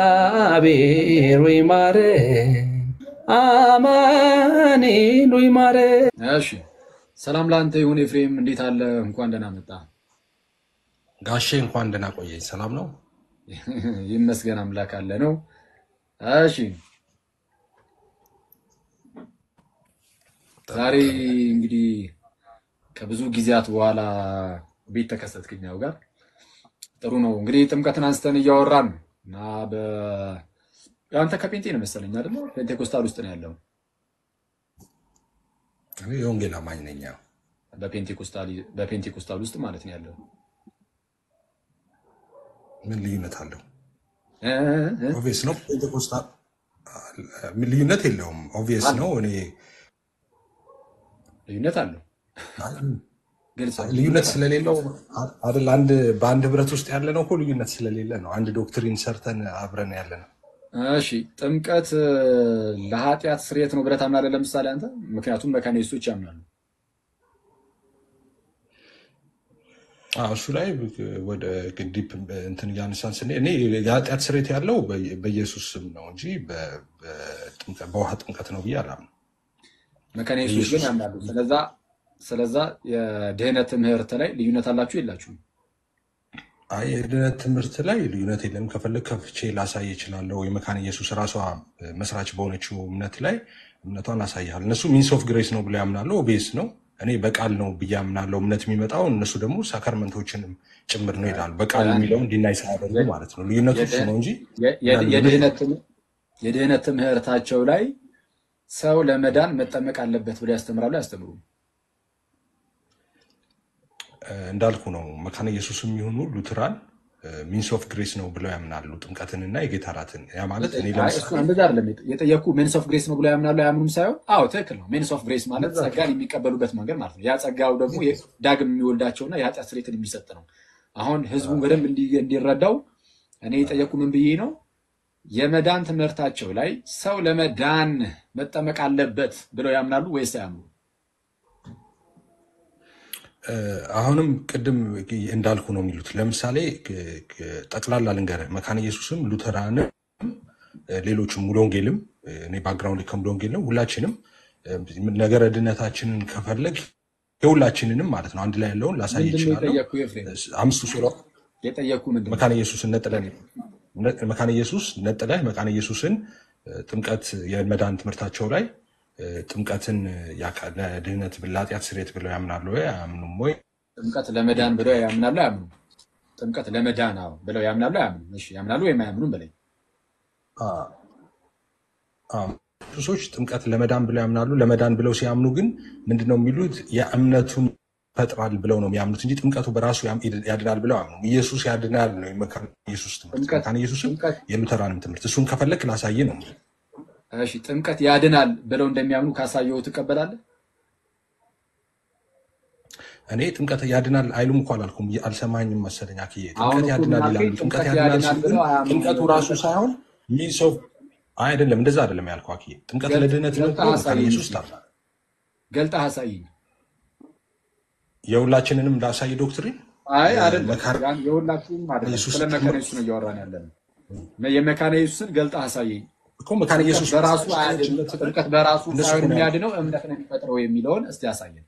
እግዚአብሔር ወይ ማረን፣ አማኑኤል ወይ ማረን። እሺ ሰላም ላንተ ይሁን ኤፍሬም፣ እንዴት አለ? እንኳን ደህና መጣ ጋሼ። እንኳን ደህና ቆየኝ። ሰላም ነው? ይመስገን አምላክ አለ ነው። እሺ ዛሬ እንግዲህ ከብዙ ጊዜያት በኋላ ቤት ተከሰትክኛው ጋር ጥሩ ነው። እንግዲህ ጥምቀትን አንስተን እያወራን ነው እና አንተ ከጴንጤ ነው መሰለኝ አይደል? ፔንቴኮስታል ውስጥ ነው ያለው። እኔ የወንጌል አማኝ ነኝ። በፔንቴኮስታል ውስጥ ማለት ነው ያለው። ምን ልዩነት አለው? ኦብቪየስ ነው። ፔንቴኮስታል ምን ልዩነት የለውም። ኦብቪየስ ነው። እኔ ልዩነት አለው። ልዩነት ስለሌለው አይደል? በአንድ ህብረት ውስጥ ያለ ነው እኮ ልዩነት ስለሌለ ነው። አንድ ዶክትሪን ሰርተን አብረን ያለ ነው። እሺ ጥምቀት ለኃጢአት ስርየት ነው ብለህ ታምናለህ? ለምሳሌ አንተ። ምክንያቱም መካኒስቶች ያምናሉ። እሱ ላይ ወደ ግዲፕ እንትን እያነሳን ስንሄድ እኔ የኃጢአት ስርየት ያለው በኢየሱስ ስም ነው እንጂ በውሃ ጥምቀት ነው ብዬ አላምንም። መካኒስቶች ግን ያምናሉ። ስለዛ የድህነት ትምህርት ላይ ልዩነት አላችሁ የላችሁም? አይ የድህነት ትምህርት ላይ ልዩነት የለም። ከፈለግ ከፍቼ ላሳይ እችላለሁ። የመካነ ኢየሱስ ራሷ መስራች በሆነችው እምነት ላይ እምነቷን ላሳይሃል። እነሱ ሚንስ ኦፍ ግሬስ ነው ብሎ ያምናሉ። ኦቤስ ነው። እኔ በቃል ነው ብዬ አምናለሁ። እምነት የሚመጣው እነሱ ደግሞ ሳክራመንቶችንም ጭምር ነው ይላሉ። በቃል የሚለውን ዲናይ ሳያደርጉ ማለት ነው። ልዩነቱ እሱ ነው እንጂ የድህነት ትምህርታቸው ላይ ሰው ለመዳን መጠመቅ አለበት ብለው ያስተምራሉ አያስተምሩም? እንዳልኩ ነው። መካነ ኢየሱስም የሚሆኑ ሉትራን ሚንስ ኦፍ ግሬስ ነው ብለው ያምናሉ፣ ጥምቀትንና የጌታ እራትን። ያ ማለት እኔ እንደዛ አይደለም የጠየኩ። ሚንስ ኦፍ ግሬስ ነው ብለው ያምናሉ አያምኑም ሳይሆን፣ አዎ ትክክል ነው። ሚንስ ኦፍ ግሬስ ማለት ጸጋን የሚቀበሉበት መንገድ ማለት ነው። ያ ጸጋው ደግሞ ዳግም የሚወልዳቸውና የኃጢአት ስርየትን የሚሰጥ ነው። አሁን ህዝቡን በደንብ እንዲረዳው እኔ የጠየኩ ምን ብዬ ነው፣ የመዳን ትምህርታቸው ላይ ሰው ለመዳን መጠመቅ አለበት ብለው ያምናሉ ወይስ አያምኑ? አሁንም ቅድም እንዳልኩ ነው የሚሉት። ለምሳሌ ጠቅላላ ልንገርህ፣ መካነ ኢየሱስም ሉተራንም ሌሎችም ሙሉ ወንጌልም፣ እኔ ባክግራውንድ ከሙሉ ወንጌል ነው። ሁላችንም ነገረ ድነታችንን ከፈለግ የሁላችንንም ማለት ነው አንድ ላይ ያለውን ላሳይ ይችላል። አምስቱ ሱራ መካነ ኢየሱስን ነጥለህ መካነ ኢየሱስን ጥምቀት የመዳን ትምህርታቸው ላይ ጥምቀትን ለድህነት ለኃጢአት ስርየት ብለው ያምናሉ ወይ አያምኑም? ወይ ጥምቀት ለመዳን ብለው ያምናሉ አያምኑም? ጥምቀት ለመዳን ብለው ያምናሉ አያምኑም? እሺ ያምናሉ ወይም አያምኑም በላይ ሰዎች ጥምቀት ለመዳን ብለው ያምናሉ። ለመዳን ብለው ሲያምኑ ግን ምንድነው የሚሉት? የእምነቱን ፈጥራል ብለው ነው የሚያምኑት እንጂ ጥምቀቱ በራሱ ያድናል ብለው አያምኑም። ኢየሱስ ያድናል ነው የመካነ ኢየሱስ ትምህርት። መካነ ኢየሱስም የሉተራንም ትምህርት። እሱን ከፈለክ ላሳይ ነው። እሺ ጥምቀት ያድናል ብለው እንደሚያምኑ ካሳየው ትቀበላለህ? እኔ ጥምቀት ያድናል አይሉም እኮ አላልኩም። አልሰማኝም መሰለኝ አክዬ። ጥምቀት ያድናል ይላሉ። ጥምቀት ያድናል ሲሉ ጥምቀቱ ራሱ ሳይሆን ሚንስ ኦፍ አይደለም። እንደዛ አይደለም ያልኩህ አክዬ። ጥምቀት ለድህነት ነው። መካነ ኢየሱስ ታዲያ ገልጠህ አሳይኝ። የሁላችንንም ላሳይ ዶክትሪን። አይ አይደለም፣ የሁላችንም አይደለም። ስለ መካነ ኢየሱስ ነው እያወራን ያለነው። የመካነ ኢየሱስን ገልጠህ አሳይኝ እኮ። መካነ ኢየሱስ በራሱ አይደለም፣ ጥምቀት በራሱ ሳይሆን የሚያድነው እምነት ነው የሚፈጥረው የሚለውን እስቲ አሳየን።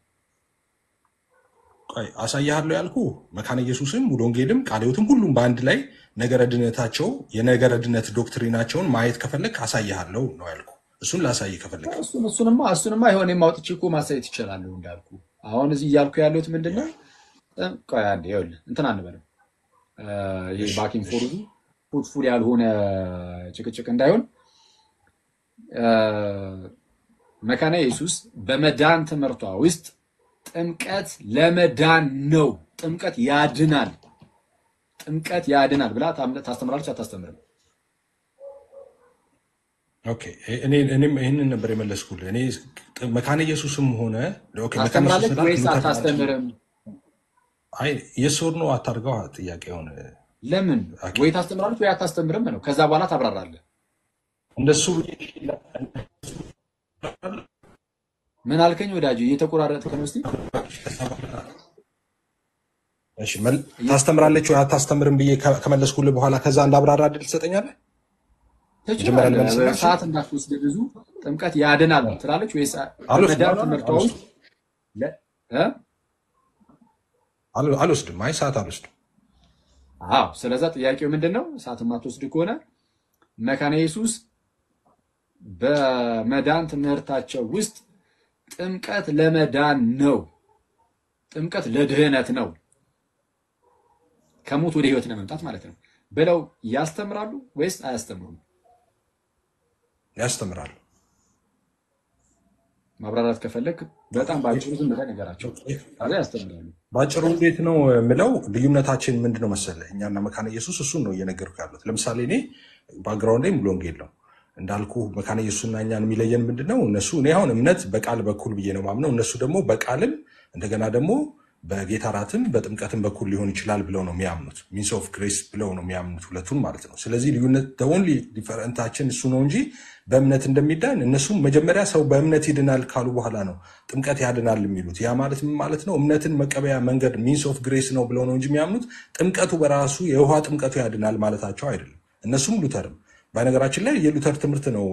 ቆይ አሳያለሁ ያልኩ መካነ ኢየሱስም ሙሉ ወንጌልም ቃለ ሕይወትም ሁሉም በአንድ ላይ ነገረ ድነታቸው የነገረ ድነት ዶክትሪናቸውን ማየት ከፈለግ አሳያለሁ ነው ያልኩ። እሱን ላሳይ ከፈለግ እሱንማ የሆነ የማውጥቼ እኮ ማሳየት ይችላል እንዳልኩ። አሁን እዚህ እያልኩ ያለሁት ምንድነው? ቆይ አንዴ ይኸውልህ እንትን አንበለው። ይሄ ባኪንግ ፎርዙ ፉትፉል ያልሆነ ጭቅጭቅ እንዳይሆን መካነ ኢየሱስ በመዳን ትምህርቷ ውስጥ ጥምቀት ለመዳን ነው፣ ጥምቀት ያድናል ብላ ታስተምራለች አታስተምርም? ኦኬ እኔም ይህንን ነበር የመለስኩልህ። እኔ መካነ ኢየሱስም ሆነ ታስተምራለች ወይስ አታስተምርም? አይ የሶር ነው አታርገው ጥያቄ ሆነ። ለምን ወይ ታስተምራለች ወይ አታስተምርም ነው። ከዛ በኋላ ታብራራለህ። እንደሱ ምን አልከኝ ወዳጅ? እየተቆራረጥክ ነው። እስቲ እሺ ታስተምራለች ወይ አታስተምርም ብዬ ከመለስኩልህ በኋላ ከዛ እንዳብራራ እድል ትሰጠኛለህ? መጀመሪያ ልመልስልህ። ሰዓት እንዳትወስድ ብዙ ጥምቀት ያድናል ትላለች ወይስ መዳን ትምህርቷ ውስጥ አልወስድም? አይ ሰዓት አልወስድም። አዎ፣ ስለዛ ጥያቄው ምንድነው? ሰዓት የማትወስድ ከሆነ መካነ ኢየሱስ በመዳን ትምህርታቸው ውስጥ ጥምቀት ለመዳን ነው፣ ጥምቀት ለድህነት ነው፣ ከሞት ወደ ህይወት ለመምጣት ማለት ነው ብለው ያስተምራሉ ወይስ አያስተምሩም? ያስተምራሉ። ማብራራት ከፈለክ በጣም ባጭሩ ዝም ብለህ ነገራቸው። አዛ ያስተምራሉ። ባጭሩ እንዴት ነው የምለው? ልዩነታችን ምንድነው መሰለህ? እኛና መካነ ኢየሱስ እሱን ነው እየነገርኩህ ያሉት። ለምሳሌ እኔ ባክግራውንዴ ሙሉ ወንጌል ነው እንዳልኩ። መካነ ኢየሱስና እኛን የሚለየን ምንድነው? እነሱ እኔ አሁን እምነት በቃል በኩል ብዬ ነው ማምነው። እነሱ ደግሞ በቃልም እንደገና ደግሞ በጌታ እራትም በጥምቀትም በኩል ሊሆን ይችላል ብለው ነው የሚያምኑት። ሚንስ ኦፍ ግሬስ ብለው ነው የሚያምኑት ሁለቱን ማለት ነው። ስለዚህ ልዩነት ኦንሊ ዲፈረንታችን እሱ ነው እንጂ በእምነት እንደሚዳን እነሱም መጀመሪያ ሰው በእምነት ይድናል ካሉ በኋላ ነው ጥምቀት ያድናል የሚሉት። ያ ማለት ምን ማለት ነው? እምነትን መቀበያ መንገድ ሚንስ ኦፍ ግሬስ ነው ብለው ነው እንጂ የሚያምኑት ጥምቀቱ በራሱ የውሃ ጥምቀቱ ያድናል ማለታቸው አይደለም። እነሱም ሉተርም በነገራችን ላይ የሉተር ትምህርት ነው።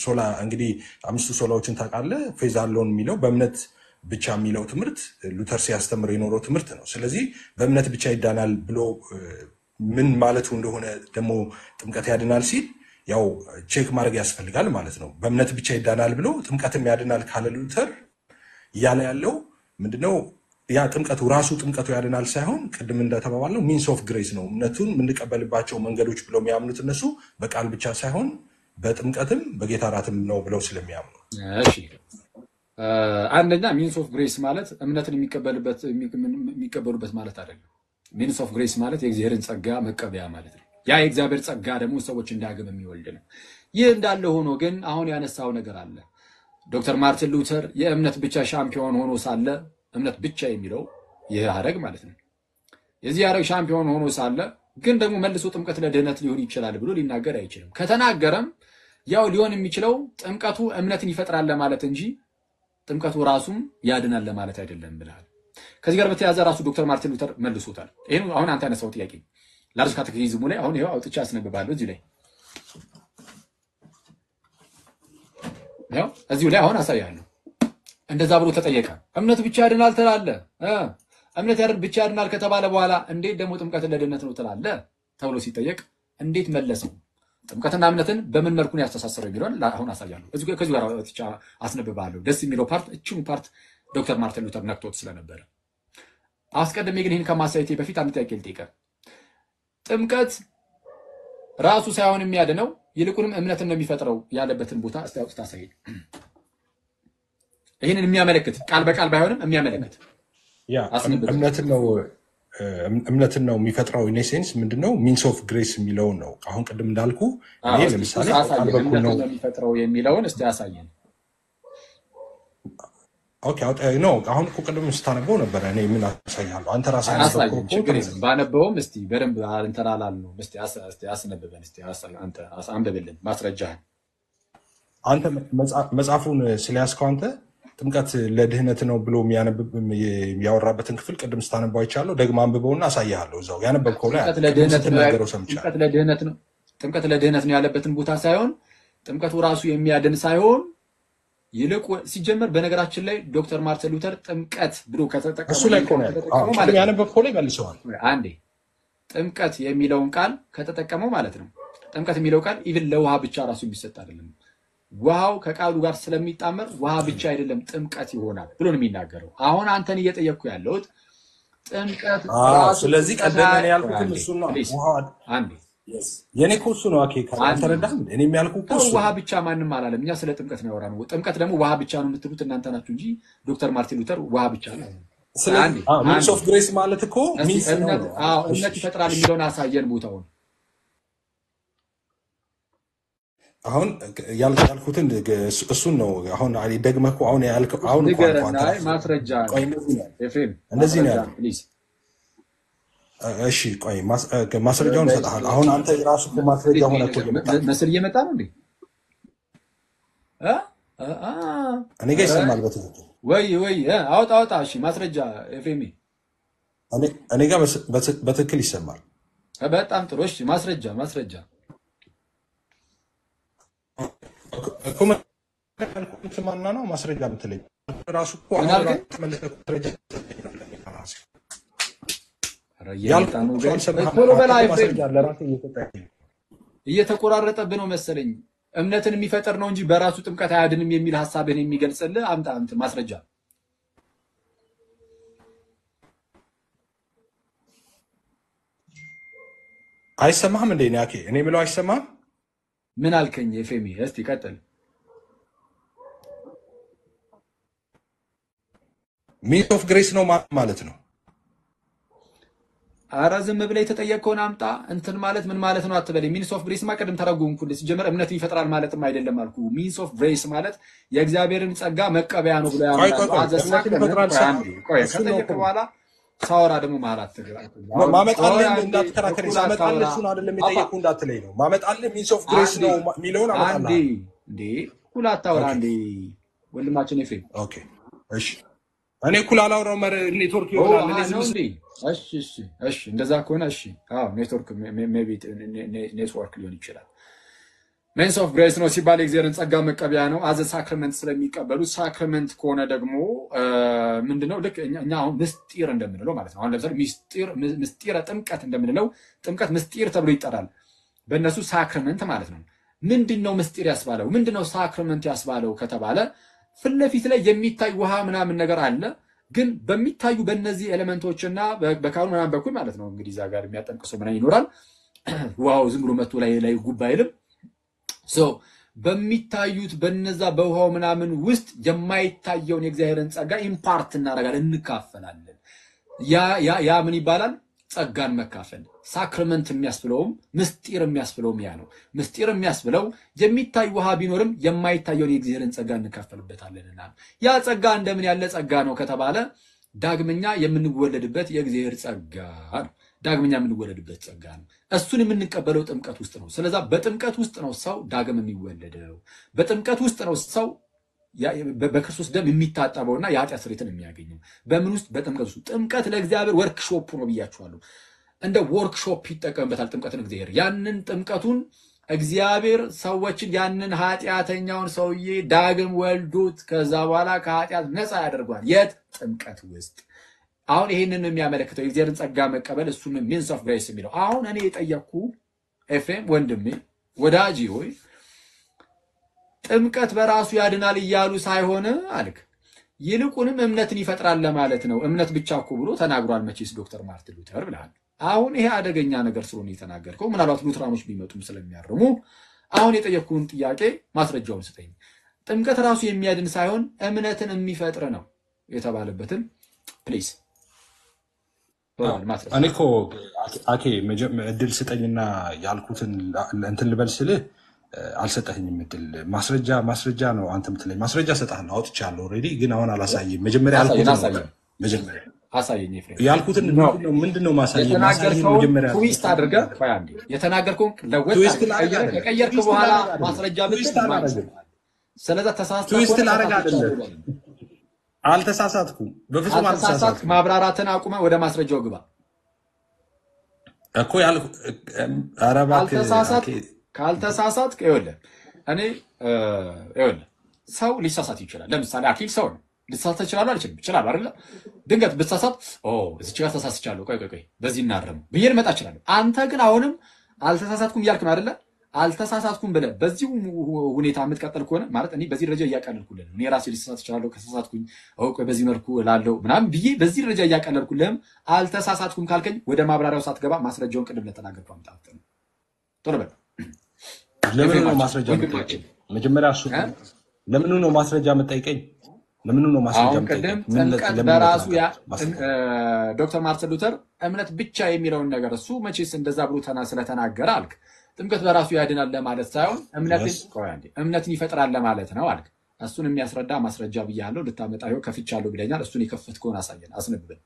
ሶላ እንግዲህ 5 ሶላዎችን ታውቃለህ። ፌዝ አለውን የሚለው በእምነት ብቻ የሚለው ትምህርት ሉተር ሲያስተምር የኖረው ትምህርት ነው። ስለዚህ በእምነት ብቻ ይዳናል ብሎ ምን ማለቱ እንደሆነ ደግሞ ጥምቀት ያድናል ሲል ያው ቼክ ማድረግ ያስፈልጋል ማለት ነው። በእምነት ብቻ ይዳናል ብሎ ጥምቀትም ያድናል ካለ ሉተር እያለ ያለው ምንድነው? ያ ጥምቀቱ ራሱ ጥምቀቱ ያድናል ሳይሆን ቅድም እንደተባባለው ሚንስ ኦፍ ግሬስ ነው። እምነቱን የምንቀበልባቸው መንገዶች ብለው የሚያምኑት እነሱ በቃል ብቻ ሳይሆን በጥምቀትም በጌታ እራትም ነው ብለው ስለሚያምኑ። እሺ፣ አንደኛ ሚንስ ኦፍ ግሬስ ማለት እምነትን የሚቀበሉበት ማለት አይደለም። ሚንስ ኦፍ ግሬስ ማለት የእግዚአብሔርን ጸጋ መቀበያ ማለት ነው። ያ የእግዚአብሔር ጸጋ ደግሞ ሰዎች እንዳግም የሚወልድ ነው። ይህ እንዳለ ሆኖ ግን አሁን ያነሳው ነገር አለ። ዶክተር ማርቲን ሉተር የእምነት ብቻ ሻምፒዮን ሆኖ ሳለ እምነት ብቻ የሚለው ይህ ሐረግ ማለት ነው። የዚህ ሐረግ ሻምፒዮን ሆኖ ሳለ ግን ደግሞ መልሶ ጥምቀት ለድህነት ሊሆን ይችላል ብሎ ሊናገር አይችልም። ከተናገረም ያው ሊሆን የሚችለው ጥምቀቱ እምነትን ይፈጥራል ለማለት እንጂ ጥምቀቱ ራሱም ያድናል ለማለት አይደለም ብለሃል። ከዚህ ጋር በተያያዘ ራሱ ዶክተር ማርቲን ሉተር መልሶታል። ይሄን አሁን አንተ ያነሳው ጥያቄ ላርጅ ካቴኪዝሙ ላይ አሁን ይሄው አውጥቼ አስነብባለሁ። እዚህ ላይ ያው እዚሁ ላይ አሁን አሳያለሁ። እንደዛ ብሎ ተጠየቀ። እምነት ብቻ ያድናል ትላለህ? እምነት ብቻ ያድናል ከተባለ በኋላ እንዴት ደግሞ ጥምቀት ለድህነት ነው ትላለህ ተብሎ ሲጠየቅ እንዴት መለሰው? ጥምቀትና እምነትን በምን መልኩ ነው ያስተሳሰረው የሚለውን አሁን አሳያለሁ። ከዚህ ጋር ብቻ አስነብባለሁ። ደስ የሚለው ፓርት እቺው ፓርት ዶክተር ማርቲን ሉተር ነክቶት ስለነበረ አስቀድሜ ግን ይህን ከማሳየቴ በፊት አንድ ጥያቄ ልጠይቅህ። ጥምቀት ራሱ ሳይሆን የሚያድነው ይልቁንም እምነትን ነው የሚፈጥረው ያለበትን ቦታ እስቲ አውጥተህ አሳየኝ። ይህንን የሚያመለክት ቃል በቃል ባይሆንም የሚያመለክት እምነትን ነው የሚፈጥረው። ኢኔሴንስ ምንድነው? ሚንስ ኦፍ ግሬስ የሚለውን ነው። አሁን ቅድም እንዳልኩ ለምሳሌ እምነትን ነው የሚፈጥረው የሚለውን እስቲ አሳየን። አሁን እኮ ቅድም ስታነበው ነበረ። እኔ ምን አሳያለሁ? አንተ ራስህ ባነበውም እስቲ በደንብ እንትን አላልነው። እስቲ አስነብበን፣ እስቲ አንተ አንብብልን ማስረጃህን። አንተ መጽሐፉን ስለያዝከው አንተ ጥምቀት ለድህነት ነው ብሎ የሚያወራበትን ክፍል ቅድም ስታነበው አይቻለሁ። ደግሞ አንብበውና አሳያለሁ። እዛው ያነበብከው ላይ ጥምቀት ለድህነት ነው ያለበትን ቦታ ሳይሆን ጥምቀቱ ራሱ የሚያድን ሳይሆን ይልቅ ሲጀመር በነገራችን ላይ ዶክተር ማርቲን ሉተር ጥምቀት ብሎ ከተጠቀመው እሱ ላይ ማለት ያነበብከው ላይ መልሰዋል። አንዴ ጥምቀት የሚለውን ቃል ከተጠቀመው ማለት ነው። ጥምቀት የሚለው ቃል ኢቭን ለውሃ ብቻ ራሱ የሚሰጥ አይደለም። ውሃው ከቃሉ ጋር ስለሚጣመር ውሃ ብቻ አይደለም ጥምቀት ይሆናል ብሎ ነው የሚናገረው። አሁን አንተን እየጠየቅኩ ያለሁት ጥምቀት ራሱ ስለዚህ ቀደም ያልኩት እሱ ነው። አንዴ የኔ እኮ እሱ ነው። አልተረዳህም? እኔ የሚያልኩህ እኮ ውሃ ብቻ ማንም አላለም። እኛ ስለ ጥምቀት ነው ያወራነው። ጥምቀት ደግሞ ውሃ ብቻ ነው የምትሉት እናንተ ናችሁ እንጂ ዶክተር ማርቲን ሉተር ውሃ ብቻ ነው። ሚንስ ኦፍ ግሬስ ማለት እኮ እምነት ይፈጥራል የሚለውን አሳየን ቦታውን። አሁን ያልኩትን እሱን ነው አሁን ደግመህ እኮ አሁን ያልከው አሁን ማስረጃ እንደዚህ ነው ያለው። እሺ ቆይ ማስረጃውን እሰጥሃለሁ። አሁን አንተ የራሱ ማስረጃ ሆነ እኮ መስል እየመጣ ነው እንዴ? እኔ ጋር ይሰማል በትክክል ወይ አውጣ። እሺ ማስረጃ ኤፍኤም እኔ ጋር በትክክል ይሰማል። በጣም ጥሩ። እሺ ማስረጃ እኮ ማና ነው ማስረጃ የምትለኝ ራሱ እኮ እየተቆራረጠብህ ነው መሰለኝ። እምነትን የሚፈጠር ነው እንጂ በራሱ ጥምቀት አያድንም የሚል ሐሳብህን የሚገልጽልህ አምጣ ማስረጃ። አይሰማህም እንዴ? እኔ ብለው አይሰማህም? ምን አልከኝ ኤፍሬም? እስቲ ቀጥል። ሚንስ ኦፍ ግሬስ ነው ማለት ነው። አረ ዝም ብለህ የተጠየቅከውን አምጣ። እንትን ማለት ምን ማለት ነው አትበለኝ። ሚንስ ኦፍ ግሬስ ቅድም ተረጎምኩልህ። ሲጀመር እምነትን ይፈጥራል ማለትም አይደለም አልኩ። ሚንስ ኦፍ ግሬስ ማለት የእግዚአብሔርን ጸጋ መቀበያ ነው ብሎ ያምናል። ከጠየቅ በኋላ ሳወራ ደግሞ ማራት ማመጣልህ እንዳትከራከር ሳመጣልህ እሱን አይደለም የጠየቅኩህ እንዳትለኝ ነው። ማመጣልህ ሚንስ ኦፍ ግሬስ ነው የሚለውን አመጣልህ እንዴ። እኩል አታውራ እንዴ ወንድማችን ኤፍሬም። ኦኬ እሺ፣ እኔ እኩል አላወራው ኔትወርክ ይሆናል። እሺ እንደዛ ከሆነ እሺ፣ አዎ ኔትወርክ ሜቢ ኔትወርክ ሊሆን ይችላል። ሚንስ ኦፍ ግሬስ ነው ሲባል የእግዚአብሔርን ጸጋ መቀበያ ነው። አዘ ሳክራመንት ስለሚቀበሉ ሳክራመንት ከሆነ ደግሞ ምንድነው? ልክ እኛ አሁን ምስጢር እንደምንለው ማለት ነው። አሁን ለምሳሌ ምስጢረ ጥምቀት እንደምንለው ጥምቀት ምስጢር ተብሎ ይጠራል። በእነሱ ሳክራመንት ማለት ነው። ምንድነው ምስጢር ያስባለው? ምንድነው ሳክራመንት ያስባለው ከተባለ ፊት ለፊት ላይ የሚታይ ውሃ ምናምን ነገር አለ። ግን በሚታዩ በእነዚህ ኤሌመንቶችና በካህኑ ምናምን በኩል ማለት ነው እንግዲህ እዛ ጋር የሚያጠምቅ ሰው ምናምን ይኖራል። ውሃው ዝም ብሎ መጥቶ ላይ ጉባ አይልም። በሚታዩት በነዛ በውሃው ምናምን ውስጥ የማይታየውን የእግዚአብሔርን ጸጋ ኢምፓርት እናደርጋለን፣ እንካፈላለን። ያ ምን ይባላል? ጸጋን መካፈል። ሳክራመንት የሚያስብለውም ምስጢር የሚያስብለውም ያ ነው። ምስጢር የሚያስብለው የሚታይ ውሃ ቢኖርም የማይታየውን የእግዚአብሔርን ጸጋ እንካፈልበታለንና ያ ጸጋ እንደምን ያለ ጸጋ ነው ከተባለ ዳግመኛ የምንወለድበት የእግዚአብሔር ጸጋ ነው። ዳግመኛ የምንወለድበት ጸጋ ነው። እሱን የምንቀበለው ጥምቀት ውስጥ ነው። ስለዚህ በጥምቀት ውስጥ ነው ሰው ዳግም የሚወለደው። በጥምቀት ውስጥ ነው ሰው በክርስቶስ ደም የሚታጠበውና የኃጢአት ስርየትን የሚያገኘው። በምን ውስጥ? በጥምቀት ውስጥ። ጥምቀት ለእግዚአብሔር ወርክሾፕ ነው ብያችኋለሁ። እንደ ወርክሾፕ ይጠቀምበታል ጥምቀትን እግዚአብሔር። ያንን ጥምቀቱን እግዚአብሔር ሰዎችን ያንን ኃጢአተኛውን ሰውዬ ዳግም ወልዶት ከዛ በኋላ ከኃጢአት ነፃ ያደርጓል። የት? ጥምቀት ውስጥ። አሁን ይህንን የሚያመለክተው የእግዚአብሔርን ጸጋ መቀበል፣ እሱን ሚንስ ኦፍ ግሬስ የሚለው። አሁን እኔ የጠየቅኩ ኤፍሬም ወንድሜ ወዳጅ ሆይ ጥምቀት በራሱ ያድናል እያሉ ሳይሆን አልክ፣ ይልቁንም እምነትን ይፈጥራል ለማለት ነው። እምነት ብቻ እኮ ብሎ ተናግሯል መቼስ ዶክተር ማርቲን ሉተር ብለሃል። አሁን ይሄ አደገኛ ነገር ስለሆነ የተናገርከው ምናልባት ሉትራኖች ቢመጡም ስለሚያርሙ አሁን የጠየቅኩህን ጥያቄ ማስረጃውን ስጠኝ። ጥምቀት ራሱ የሚያድን ሳይሆን እምነትን የሚፈጥር ነው የተባለበትን ፕሊዝ። እኔ እኮ እድል ስጠኝና ያልኩትን እንትን ልበል ስልህ አልሰጠኝም እድል። ማስረጃ ነው አንተ የምትለኝ። ማስረጃ ሰጣለሁ፣ አውጥቻለሁ ኦልሬዲ። ግን አሁን አላሳየም። መጀመሪያ አሳየኝ ኤፍሬም። ያልኩትን ምንድነው ማሳየኝ? መጀመሪያ ትዊስት አድርገህ የተናገርከውን ለወጥ ከቀየርክ በኋላ ማስረጃ ብትል ስለዛ ተሳስተህ ትዊስት ላደርግ አይደለም። አልተሳሳትኩም፣ በፍጹም አልተሳሳትኩም። ማብራራትን አቁመህ ወደ ማስረጃው ግባ እኮ ያልኩ። ኧረ እባክህ ካልተሳሳትክ ይኸውልህ እኔ ይኸውልህ ሰው ሊሳሳት ይችላል። ለምሳሌ አኪል ሰው ነው፣ ሊሳሳት ይችላል አልችልም? ይችላል አይደለ? ድንገት ብትሳሳት እዚች ጋር ተሳስቻለሁ፣ ቆይ በዚህ እናርም ብዬ ልመጣ እችላለሁ። አንተ ግን አሁንም አልተሳሳትኩም እያልክ ነው አይደለ? አልተሳሳትኩም ብለህ በዚህ ሁኔታ የምትቀጥል ከሆነ ማለት እኔ በዚህ ደረጃ እያቀለልኩልህ ነው። እኔ ራሴ ሊሳሳት እችላለሁ፣ ከተሳሳትኩኝ ቆይ በዚህ መልኩ እላለሁ ምናምን ብዬ በዚህ ደረጃ እያቀለልኩልህም አልተሳሳትኩም ካልከኝ ወደ ማብራሪያው ሳትገባ ማስረጃውን ቅድም ለተናገርከው አምጣ። ቶሎ በል። ለምን ነው ማስረጃ የምጠይቀኝ? መጀመሪያ እሱ ለምን ነው ማስረጃ የምጠይቀኝ? ለምን ነው ማስረጃ የምጠይቀኝ? ጥምቀት በራሱ ዶክተር ማርቲን ሉተር እምነት ብቻ የሚለውን ነገር እሱ መቼስ እንደዛ ብሎ ስለተናገረ አልክ። ጥምቀት በራሱ ያድናል ለማለት ሳይሆን እምነትን ይፈጥራል ለማለት ነው አልክ። እሱን የሚያስረዳ ማስረጃ ብያለሁ፣ ልታመጣ ይኸው ከፍቻለሁ ብለኛል። እሱን የከፈትከውን አሳየን፣ አስነብበን።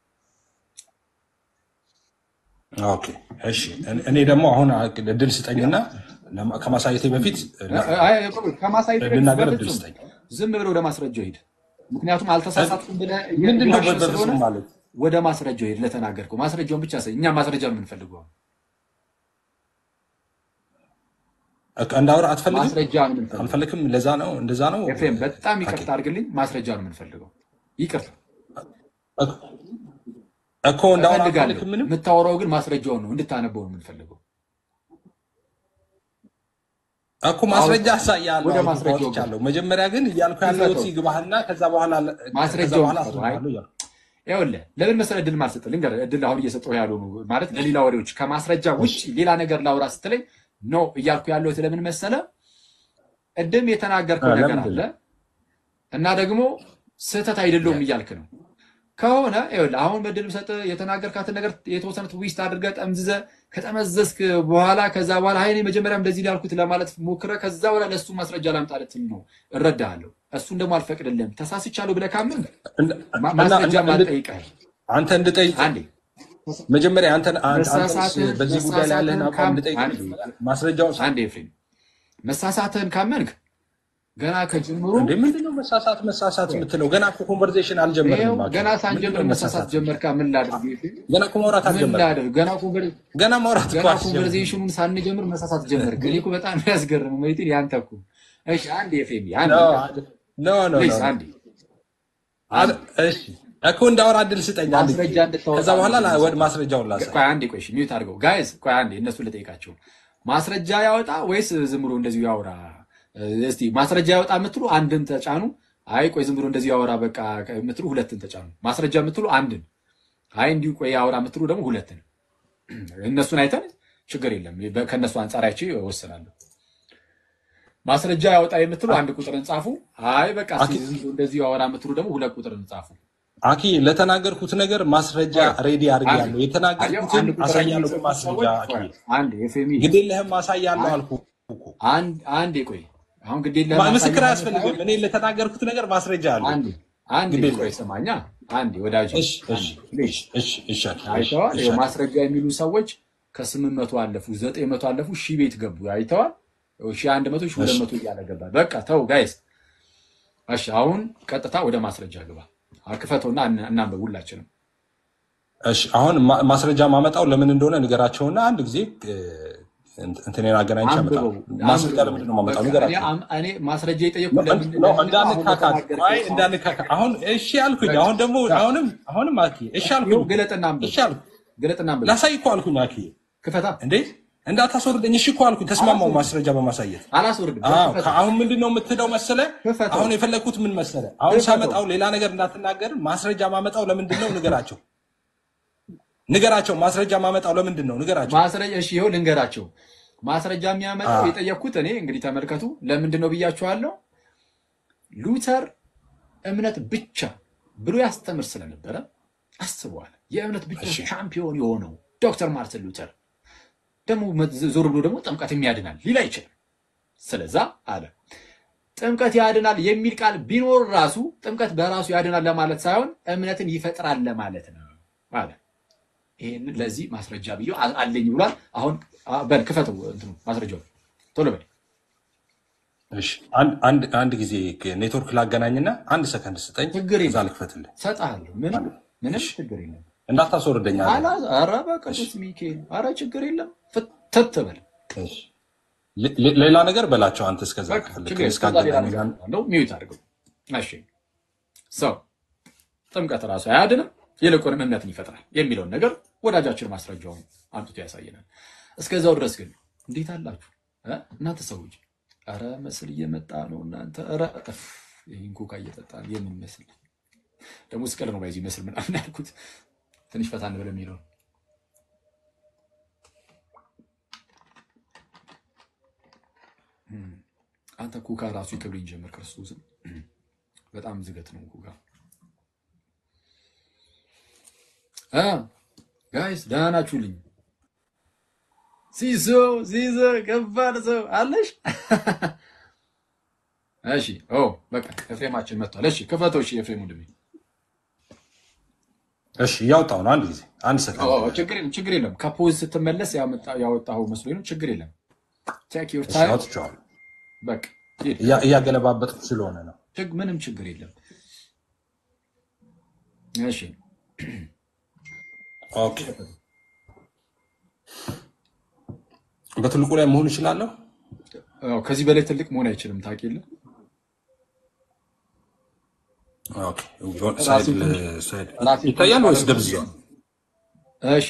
ኦኬ እሺ። እኔ ደግሞ አሁን እድል ስጠኝና ከማሳየቴ በፊት ልናገር፣ እድል ስጠኝ። ዝም ብለህ ወደ ማስረጃው ሂድ። ምክንያቱም አልተሳሳትኩም ብለህ ምንድነው በፍጹም ማለት ወደ ማስረጃው ሄድ ለተናገርከው ማስረጃውን ብቻ እኛ ማስረጃውን የምንፈልገው እንዳውራ አትፈልግም ማስረጃውን የምንፈልገው አልፈልክም ለዛ ነው እንደዛ ነው ኤፍሬም በጣም ይቅርታ አድርግልኝ ማስረጃውን የምንፈልገው ይቅርታ እኮ እንዳውራ አልፈልክም ምንም የምታወራው ግን ማስረጃውን ነው እንድታነበው ነው የምንፈልገው እኮ ማስረጃ አሳያለሁ ወደ ማስረጃው ያለው መጀመሪያ ግን ያልኩ ያለው ሲግባህና ከዛ በኋላ ማስረጃው ይኸውልህ ለምን መሰለህ እድል ማልሰጥ ልንገር እድል አሁን እየሰጠው ያለው ማለት ለሌላ ወሬዎች ከማስረጃ ውጪ ሌላ ነገር ላውራ ስትለኝ ኖ እያልኩ ያለው ለምን መሰለህ እድም የተናገርከው ነገር አለ እና ደግሞ ስህተት አይደለም እያልክ ነው ከሆነ ይኸውልህ አሁን በእድል ሰጠ የተናገርካትን ነገር የተወሰነ ትዊስት አድርገህ ጠምዝዘ ከተመዘዝክ በኋላ ከዛ በኋላ አይኔ መጀመሪያም እንደዚህ ያልኩት ለማለት ሞክረ ከዛ በኋላ ለሱ ማስረጃ ላምጣለት ነው እረዳሃለሁ እሱን ደግሞ አልፈቅድልህም ተሳስቻለሁ ብለህ ካምን ማስረጃ ማጠይቀህ አንተ እንድጠይቅ አንዴ መጀመሪያ አንተ በዚህ ጉዳይ ላይ ያለህን አቋም እንድጠይቅ ማስረጃው አንዴ ኤፍሬም መሳሳትህን ካመንክ ገና ከጅምሩ እንዴ ምንድነው መሳሳት የምትለው ገና እኮ ኮንቨርሴሽን አልጀመርንም ገና ሳንጀምር መሳሳት ጀመርካ ምን ላድርግ ገና እኮ ማውራት አልጀመርንም ገና ማውራት እኮ ኮንቨርሴሽኑን ሳንጀምር መሳሳት ጀመርክ እኔ እኮ በጣም ያስገርም ማለት ያንተ እኮ እሺ አንዴ ኤፍሬም ኖ አንዴ እሺ እኮ እንዳወራ እድል ስጠኝ አንዴ ከዛ በኋላ ወደ ማስረጃውን ላሳ ቆይ አንዴ ቆይ ሚዩት አድርገው ጋይስ ቆይ አንዴ እነሱ ልጠይቃቸው ማስረጃ ያወጣ ወይስ ዝም ብሎ እንደዚሁ ያወራ እስቲ ማስረጃ ያወጣ የምትሉ አንድን ተጫኑ አይ ቆይ ዝም ብሎ እንደዚህ ያወራ በቃ የምትሉ ሁለትን ተጫኑ ማስረጃ የምትሉ አንድን አይ እንዲሁ ቆይ ያወራ የምትሉ ደግሞ ሁለትን እነሱን አይተን ችግር የለም ከነሱ አንጻራቸው ይወሰናሉ ማስረጃ ያወጣ የምትሉ አንድ ቁጥርን ጻፉ አይ በቃ ዝም ብሎ እንደዚህ ያወራ የምትሉ ደግሞ ሁለት ቁጥርን ጻፉ አኪ ለተናገርኩት ነገር ማስረጃ ሬዲ አድርጋለሁ የተናገርኩትን አሳያለሁ ማስረጃ አኪ አንድ ኤፍኤም ግዴለህም አሳያለሁ አልኩ አንዴ ቆይ አሁን ግዴለህም ምስክር አያስፈልግም እኔ ለተናገርኩት ነገር ማስረጃ አለ አንዴ ቆይ ሰማኛ አንዴ ወዳጅ እሺ አይተዋል ማስረጃ የሚሉ ሰዎች ከ800 አለፉ 900 አለፉ 1000 ቤት ገቡ አይተዋል 1100 1200 እያለ ገባ በቃ ተው ጋይስ እሺ አሁን ቀጥታ ወደ ማስረጃ ግባ አክፈተውና እናንበብ ሁላችንም እሺ አሁን ማስረጃ ማመጣው ለምን እንደሆነ ንገራቸውና አንድ ጊዜ እንትኔን አገናኝቻ መጣ ማስረጃ ለምን ነው ማመጣው ንገራቸው እኔ ማስረጃ የጠየቁት ለምን ነው እንዳንካካ አሁን እሺ አልኩኝ አሁን ደግሞ አሁንም አኪ እሺ አልኩኝ ገለጥና ላሳይ እኮ አልኩኝ አኪ ክፈታ እንዴ እንዳታስወርደኝ እሺ እኮ አልኩኝ ተስማማው ማስረጃ በማሳየት አላስወርድም አሁን ምንድነው የምትለው መሰለ አሁን የፈለኩት ምን መሰለ አሁን ሳመጣው ሌላ ነገር እንዳትናገር ማስረጃ ማመጣው ለምንድነው ንገራቸው ማስረጃ ማመጣው ለምንድነው ንገራቸው ማስረጃ እሺ ይኸው ልንገራቸው ማስረጃ የሚያመጣው የጠየቁት እኔ እንግዲህ ተመልከቱ ለምንድነው ብያችኋለሁ ሉተር እምነት ብቻ ብሎ ያስተምር ስለነበረ አስበዋል የእምነት ብቻ ቻምፒዮን የሆነው ዶክተር ማርቲን ሉተር ደግሞ ዞር ብሎ ደግሞ ጥምቀት የሚያድናል ሊላ ይችላል ስለዛ አለ ጥምቀት ያድናል የሚል ቃል ቢኖር ራሱ ጥምቀት በራሱ ያድናል ለማለት ሳይሆን እምነትን ይፈጥራል ለማለት ነው አለ ይሄን ለዚህ ማስረጃ ብዬ አለኝ ብሏል አሁን በል ክፈተው እንትኑ ማስረጃው ቶሎ በል እሺ አንድ ጊዜ ኔትወርክ ላገናኝና አንድ ሰከንድ ስጠኝ እዛ ልክፈትልህ ሰጣለሁ ምንም ችግር የለም እንዳታስወርደኝ ኧረ በቅዱስ ሚካኤል ኧረ ችግር የለም ፍትት በል ሌላ ነገር በላቸው አንተ እስከዛ ነው ሚዩት አድርገው እሺ ሰው ጥምቀት ራሱ አያድንም ይልቁንም እምነትን ይፈጥራል የሚለውን ነገር ወዳጃችን ማስረጃውን አምጥቶ ያሳየናል እስከዛው ድረስ ግን እንዴት አላችሁ እናንተ ሰዎች ኧረ መስል እየመጣ ነው እናንተ ኧረ ይሄን ኮካ እየጠጣን የምን መስል ደግሞ ስቀል ነው ባይዚ መስል ምናምን ያልኩት ትንሽ ፈታ እንበል የሚለው አንተ ኮካ ራሱ ይከብልኝ ጀመር ክርስቶስን በጣም ዝገት ነው ኮካ ጋይስ ደህና ናችሁልኝ ሲዞ ከባድ ሰው አለሽ እሺ በቃ ኤፍሬማችን መጥቷል እሺ ክፈተው እሺ ኤፍሬም ወንድሜ እሺ ያውጣው ነው አንድ ጊዜ አንድ ሰከንድ ችግር የለም ከፖዝ ስትመለስ ያወጣው መስሎኝ ነው ችግር የለም ቼክ ዩር ታይም በቃ እያገለባበጥኩ ስለሆነ ነው ምንም ችግር የለም እሺ ኦኬ በትልቁ ላይ መሆን ይችላል። ከዚህ በላይ ትልቅ መሆን አይችልም። ታውቂልህ? ኦኬ ሳይድ ይታያል ወይስ ደብዝዟል? እሺ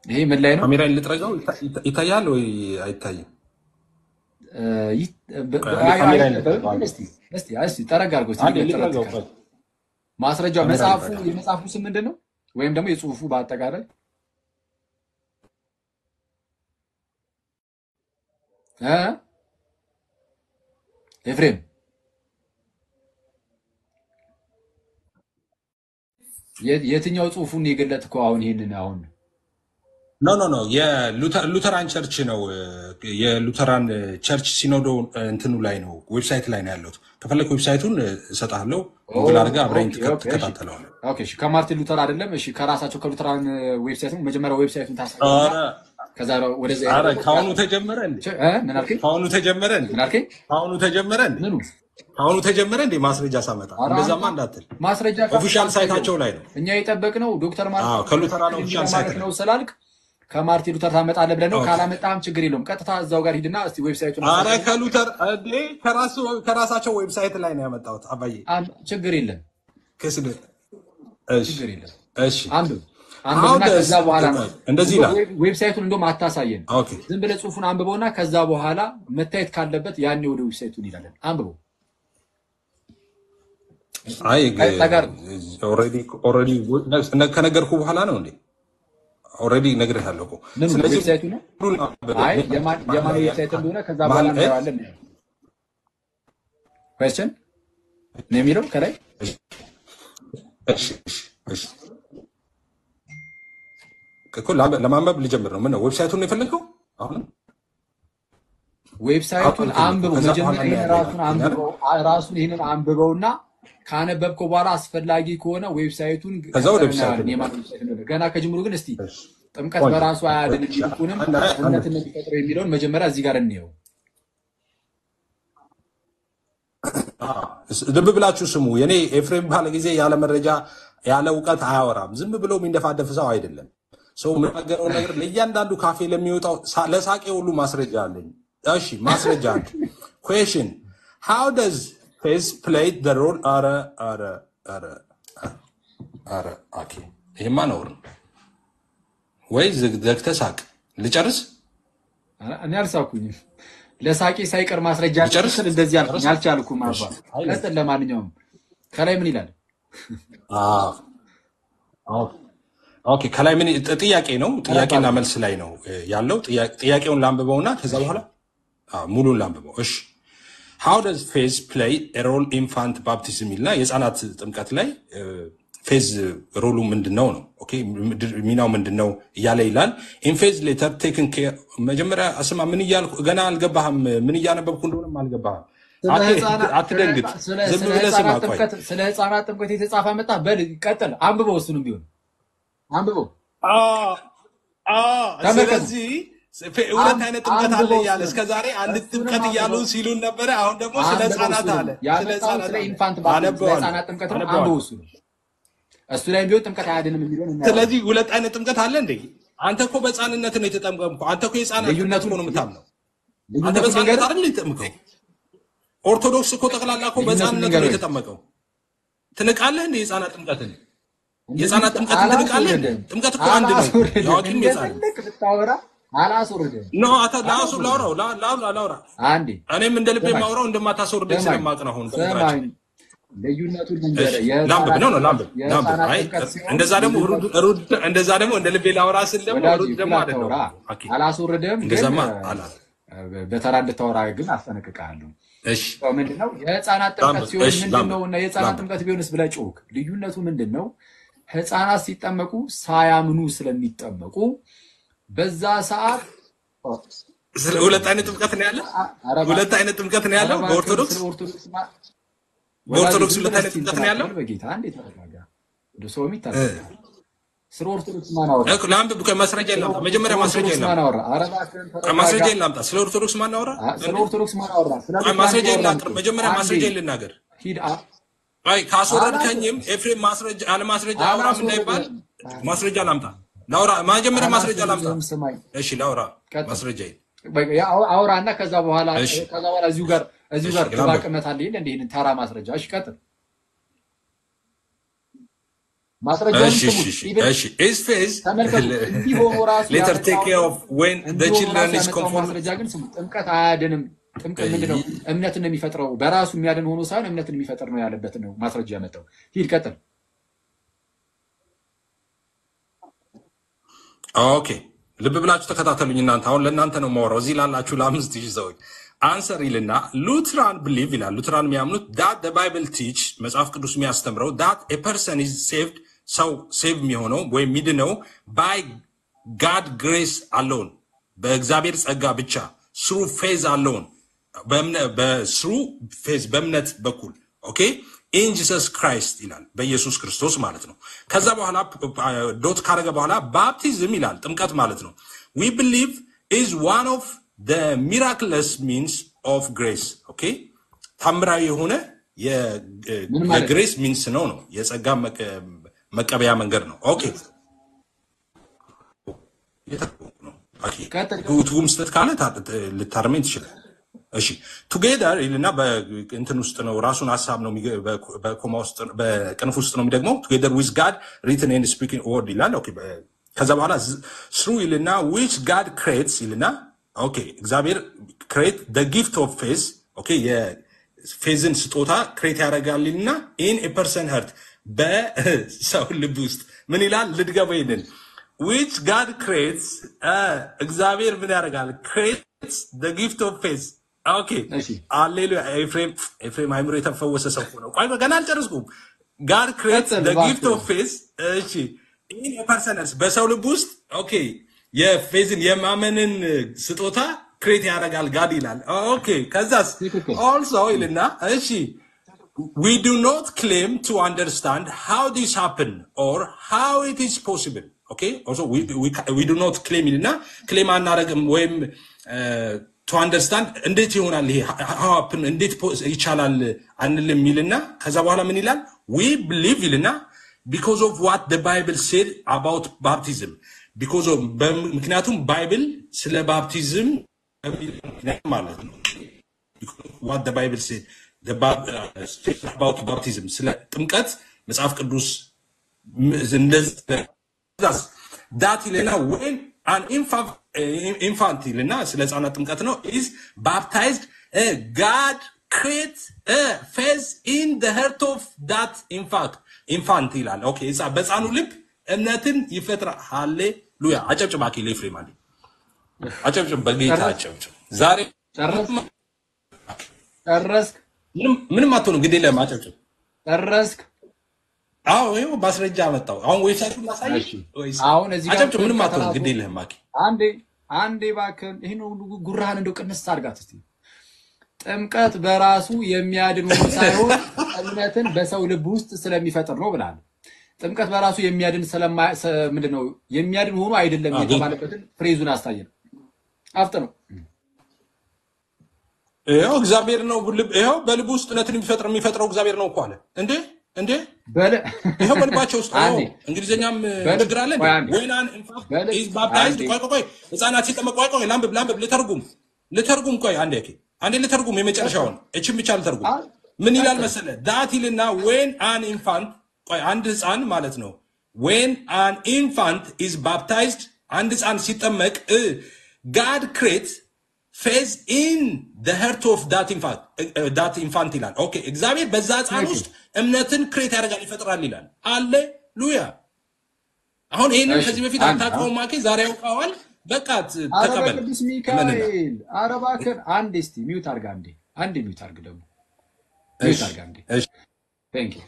ይሄ ምን ላይ ነው? ካሜራን ልጥረጋው ይታያል ወይ አይታይም? እስቲ ጠረግ አድርገው ማስረጃው የመጽሐፉ ስም ምንድን ነው? ወይም ደግሞ የጽሁፉ በአጠቃላይ ኤፍሬም የትኛው ጽሁፉን የገለጥከው? አሁን ይሄንን አሁን ኖ የሉተራን ቸርች ነው። የሉተራን ቸርች ሲኖዶ እንትኑ ላይ ነው፣ ዌብሳይት ላይ ነው ያለው። ከፈለክ ዌብሳይቱን እሰጥሃለሁ፣ ጉግል አድርገህ አብረን ትከታተለዋለህ። ኦኬ እሺ። ከማርቲን ሉተር አይደለም? እሺ ከራሳቸው ከሉተራን ዌብሳይት ነው። መጀመሪያ ዌብሳይቱን ታሳየና ከዛ ወደዛ ካሁኑ ተጀመረ እንዴ? ምን አልከኝ? ካሁኑ ተጀመረ እንዴ? ምን አልከኝ? ካሁኑ ተጀመረ እንዴ? ምኑ ካሁኑ ተጀመረ እንዴ? ማስረጃ ሳመጣ እንደዛማ እንዳትል። ማስረጃ ኦፊሻል ሳይታቸው ላይ ነው እኛ የጠበቅነው። ዶክተር ማርቲን ከሉተራን ኦፊሻል ሳይት ነው ስላልክ ከማርቲን ሉተር ታመጣለህ ብለህ ነው። ካላመጣህም ችግር የለውም። ቀጥታ እዛው ጋር ሂድና እስቲ ዌብሳይቱን አረ ከሉተር እንዴ ከራሳቸው ዌብሳይት ላይ ነው ያመጣሁት። አባዬ ችግር የለም ከስለ ችግር የለም። እሺ አንብበውና ከዛ በኋላ ነው እንደዚህ ይላል። ዌብሳይቱን እንደውም አታሳየን። ዝም ብለህ ጽሁፉን አንብበውና ከዛ በኋላ መታየት ካለበት ያኔ ወደ ዌብሳይቱን እንሄዳለን። አንብበው። አይ ኦልሬዲ ከነገርኩህ በኋላ ነው እንዴ? ኦልሬዲ ነግሬሃለሁ እኮ። ስለዚህ ዌብሳይቱ ነው። አይ የማን ዌብሳይት እንደሆነ ከዛ በኋላ እናየዋለን። ኩዌስቸን ነው የሚለው ከላይ። እሺ እኮ ለማንበብ ልጀምር ነው። ምን ነው ዌብሳይቱን የፈለግከው? አሁን ዌብሳይቱን አንብበው መጀመሪያ ራሱን ይሄንን አንብበውና ካነበብከው በኋላ አስፈላጊ ከሆነ ዌብሳይቱን ከዛ ወደ ዌብሳይቱ ገና ከጅምሩ ግን እስቲ ጥምቀት በራሱ አያድን ይልቁንም እምነትን የሚፈጥረው የሚለውን መጀመሪያ እዚህ ጋር እንየው። ልብ ብላችሁ ስሙ። የኔ ኤፍሬም ባለ ጊዜ ያለ መረጃ ያለ እውቀት አያወራም። ዝም ብሎ የሚንደፋደፍ ሰው አይደለም። ሰው የምናገረው ነገር ለእያንዳንዱ ካፌ ለሚወጣው ለሳቄ ሁሉ ማስረጃ አለኝ። እሺ ማስረጃ አለ። ኩዌስችን how does faith play the role? አረ ኦኬ ይሄማ ነው ወይ? ዘግተህ ሳቅ። ልጨርስ? እኔ አልሳኩኝም። ለሳቄ ሳይቀር ማስረጃ ልጨርስ። እንደዚህ አልቻልኩም። አባ ቀጥል። ለማንኛውም ከላይ ምን ይላል? ኦኬ ከላይ ምን ጥያቄ ነው? ጥያቄና መልስ ላይ ነው ያለው። ጥያቄውን ላንብበውና ከዛ በኋላ ሙሉን ላንብበው። እሺ how does faith play a role in infant baptism ይልና የህፃናት ጥምቀት ላይ ፌዝ ሮሉ ምንድነው ነው? ኦኬ ሚናው ምንድነው እያለ ይላል። in faith later taken care መጀመሪያ አስማ ምን እያልኩ ገና አልገባህም። ምን እያነበብኩ እንደሆነም አልገባህም። አትደንግጥ። ዝም ብለህ ስማ። ቆይ ስለ ህፃናት ጥምቀት የተጻፈ መጣ። በል ቀጥል። አንብበው። እሱንም ቢሆን አንብበው። ስለዚህ ሁለት አይነት ጥምቀት አለ እያለ እስከዛሬ አንድ ጥምቀት እያሉ ሲሉን ነበረ። አሁን ደግሞ ስለ ህፃናት አለ። ስለ ኢንፋንት ህፃናት ጥምቀት ነው። አንብበው። እሱ ላይ ቢሆን ጥምቀት አያድንም የሚለውን እና ስለዚህ ሁለት አይነት ጥምቀት አለ እንዴ? አንተ እኮ በህፃንነት ነው የተጠመቅከው። አንተ እኮ የህፃናት ጥምቀት ነው የምታምነው። አንተ በህፃንነት አይደል የተጠመቅከው? ኦርቶዶክስ እኮ ጠቅላላ እኮ በህፃንነት ነው የተጠመቀው። ትንቃለህ እንዴ የህፃናት ጥምቀትን? የህፃናት ጥምቀት ትንቃለህ እንዴ? ጥምቀት እኮ አንድ ነው። ያውቂም የህፃናት ልታወራ አላስወርደም ነው። ላውራ አንዴ እኔም እንደ ልቤ ማውራው እንደማታስወርደኝ ስለማቅ ነው። አሁን ልዩነቱን ላምብ ነው ላምብ። አይ እንደዛ ደግሞ እንደ ልቤ ላውራ ስል ደግሞ ሩድ ደግሞ አይደለም። አላስወርደም እንደዛማ አላ በተራ እንድታወራ ግን አስጠነቅቃለሁ። እሺ ምንድነው የህፃናት ጥምቀት ሲሆን ምንድነው እና የህፃናት ጥምቀት ቢሆንስ ብለህ ጮክ። ልዩነቱ ምንድነው? ህፃናት ሲጠመቁ ሳያምኑ ስለሚጠመቁ በዛ ሰዓት ሁለት አይነት ጥምቀት ነው ያለው። ሁለት አይነት ጥምቀት ነው ያለው በኦርቶዶክስ ሁለት አይነት ጥምቀት ነው ያለው። በጌታ አንዴ ተረጋጋ። ወደ ሰው የሚታረጋ ስለ ኦርቶዶክስ ማን አወራ? ላምብ ከማስረጃ ይላምጣ። መጀመሪያ ማስረጃ ይላምጣ። ከማስረጃ ይላምጣ። ስለ ኦርቶዶክስ ማን አወራ? ስለ ኦርቶዶክስ ማን አወራ? ማስረጃ ይላምጣ። መጀመሪያ ማስረጃ ልናገር። ሂድ አይ ካስወረድከኝም ኤፍሬም ማስረጃ አለ ማስረጃ አውራም እንዳይባል ማስረጃ ላምጣ። ላውራ ማጀመሪያ ማስረጃ ላምጣ። አላስረዳም። ስማኝ እሺ ላውራ ቀጥል። ማስረጃዬ። አውራና ከዛ በኋላ እዚሁ ጋር እሺ ተባቅመት አለ እንዴ ይሄን ተራ ማስረጃ። እሺ ቀጥል። ማስረጃውን ስሙት። እሺ ኤስፌዝ ተመልከቱ። እንዲህ ሆኖ ራሱ later take care of when the children is conformed። ማስረጃ ግን ስሙት። ጥምቀት አያድንም። ጥምቀት ምንድነው? እምነትን ነው የሚፈጥረው። በራሱ የሚያድን ሆኖ ሳይሆን እምነትን የሚፈጥር ነው ያለበት ነው ማስረጃ ያመጣው። ሂድ ቀጥል። ኦኬ ልብ ብላችሁ ተከታተሉኝ እናንተ። አሁን ለእናንተ ነው የማወራው፣ እዚህ ላላችሁ ለ5000 ሰዎች አንሰር ይልና ሉትራን ብሊቭ ይላል። ሉትራን የሚያምኑት that the bible teach መጽሐፍ ቅዱስ የሚያስተምረው that a person is saved ሰው ሴቭ የሚሆነው ወይም ሚድነው by God grace alone በእግዚአብሔር ጸጋ ብቻ through faith alone through faith በእምነት በኩል ኦኬ in Jesus Christ ይላል በኢየሱስ ክርስቶስ ማለት ነው። ከዛ በኋላ ዶት ካረገ በኋላ ባፕቲዝም ይላል ጥምቀት ማለት ነው። we believe is one of the miraculous means of grace ኦኬ ታምራዊ የሆነ የግሬስ ሚንስ ነው የጸጋ መቀበያ መንገድ ነው። ኦኬ ትርጉም ስህተት ካለ ልታርመኝ ትችላል። እሺ ቱጌዘር ይልና በእንትን ውስጥ ነው ራሱን ሐሳብ ነው በኮማ ውስጥ በቅንፍ ውስጥ ነው የሚደግመው ቱጌዘር ዊዝ ጋድ ሪትን ኤንድ ስፒኪንግ ወርድ ይላል። ኦኬ ከዛ በኋላ ስሩ ይልና which God creates ይልና ኦኬ እግዚአብሔር create the gift of faith ኦኬ የፌዝን ስጦታ ክሬት ያደርጋል ይልና in a person heart በሰው ልብ ውስጥ ምን ይላል? ልድገመው ይልን which God creates እግዚአብሔር ምን ያደርጋል? creates the gift of faith ኦኬ ሃሌሉያ። ኤፍሬም አይምሮ የተፈወሰ ሰው ነው። ቆይ ገና አልጨረስኩም። God creates the gift of faith እሺ in a person በሰው ልብ ውስጥ ኦኬ የፌዝን የማመንን ስጦታ ክሬት ያደርጋል ጋድ ይላል። ኦኬ ከዛስ also ይልና እሺ we do not claim to understand how this happened or how it is possible okay also we do not claim ይልና ክሌም አናረግም ወይም to understand እንዴት ይሆናል ይሄ how happen እንዴት ይቻላል አንልም ይልና ከዛ በኋላ ምን ይላል? we believe ይልና because of what the Bible said about baptism because of ምክንያቱም ባይብል ስለ ባፕቲዝም ማለት ነው። what the Bible said about baptism ስለ ጥምቀት መጽሐፍ ቅዱስ እንደዚህ that ይልና when an infant ይልና ስለ ሕፃናት ጥምቀት ነው is baptized God create faith in the heart of that infant ይላል። ኦኬ በሕፃኑ ልብ እምነትን ይፈጥራል። ሃሌሉያ። አጨብጭብ አኪ ለኤፍሬም አለ አጨብጭብ በጌታ አጨብጭብ። ዛሬ ጨረስክ? ምንም አትሆንም ግዴ ለማ አጨብጭብ። ጨረስክ? አዎ ይኸው ማስረጃ አመጣው። አሁን ዌብሳይቱን ላሳይሽ ወይስ አሁን እዚህ ጋር አጨብጭብ። ምንም አትሆንም ግዴ ለማ አኪ አንዴ እባክህን ይሄን ሁሉ ጉራህን እንደው ቅንስ አድርጋት እስቲ። ጥምቀት በራሱ የሚያድን ሆኖ ሳይሆን እምነትን በሰው ልብ ውስጥ ስለሚፈጥር ነው ብላል። ጥምቀት በራሱ የሚያድን ምንድነው የሚያድን ሆኖ አይደለም የተባለበትን ፍሬዙን አስተያየን አፍጥ ነው። ይሄው እግዚአብሔር ነው ይሄው በልብ ውስጥ እምነትን የሚፈጥረው እግዚአብሔር ነው እኮ አለ እንዴ ይሄው በልባቸው ውስጥ ነው። እንግሊዘኛም ችግር አለ when an infant is baptized ቆይ ሕፃናት ሲጠመቁ ቆይ ላምብ ልተርጉም ቆይ አንዴ ልተርጉም የመጨረሻውን እቺን ብቻ ልተርጉም። ምን ይላል መሰለ that ይልና when an infant ቆይ አንድ ሕፃን ማለት ነው when an infant is baptized አንድ ሕፃን ሲጠመቅ God creates faith in the heart of that infant ይላል። ኦኬ እግዚአብሔር በዛ ሕፃን ውስጥ እምነትን ክሬት ያደርጋል ይፈጥራል ይላል። ሃሌሉያ። አሁን ይሄንን ከዚህ በፊት አታውቀውም ማኪ ዛሬ ያውቀዋል። በቃ ተቀበል። ቅዱስ ሚካኤል አረባከን አንዴ እስቲ ሚውት አድርጋ አንዴ ሚውት አድርግ ደግሞ ሚውት አድርጋ እሺ ቴንክ ዩ።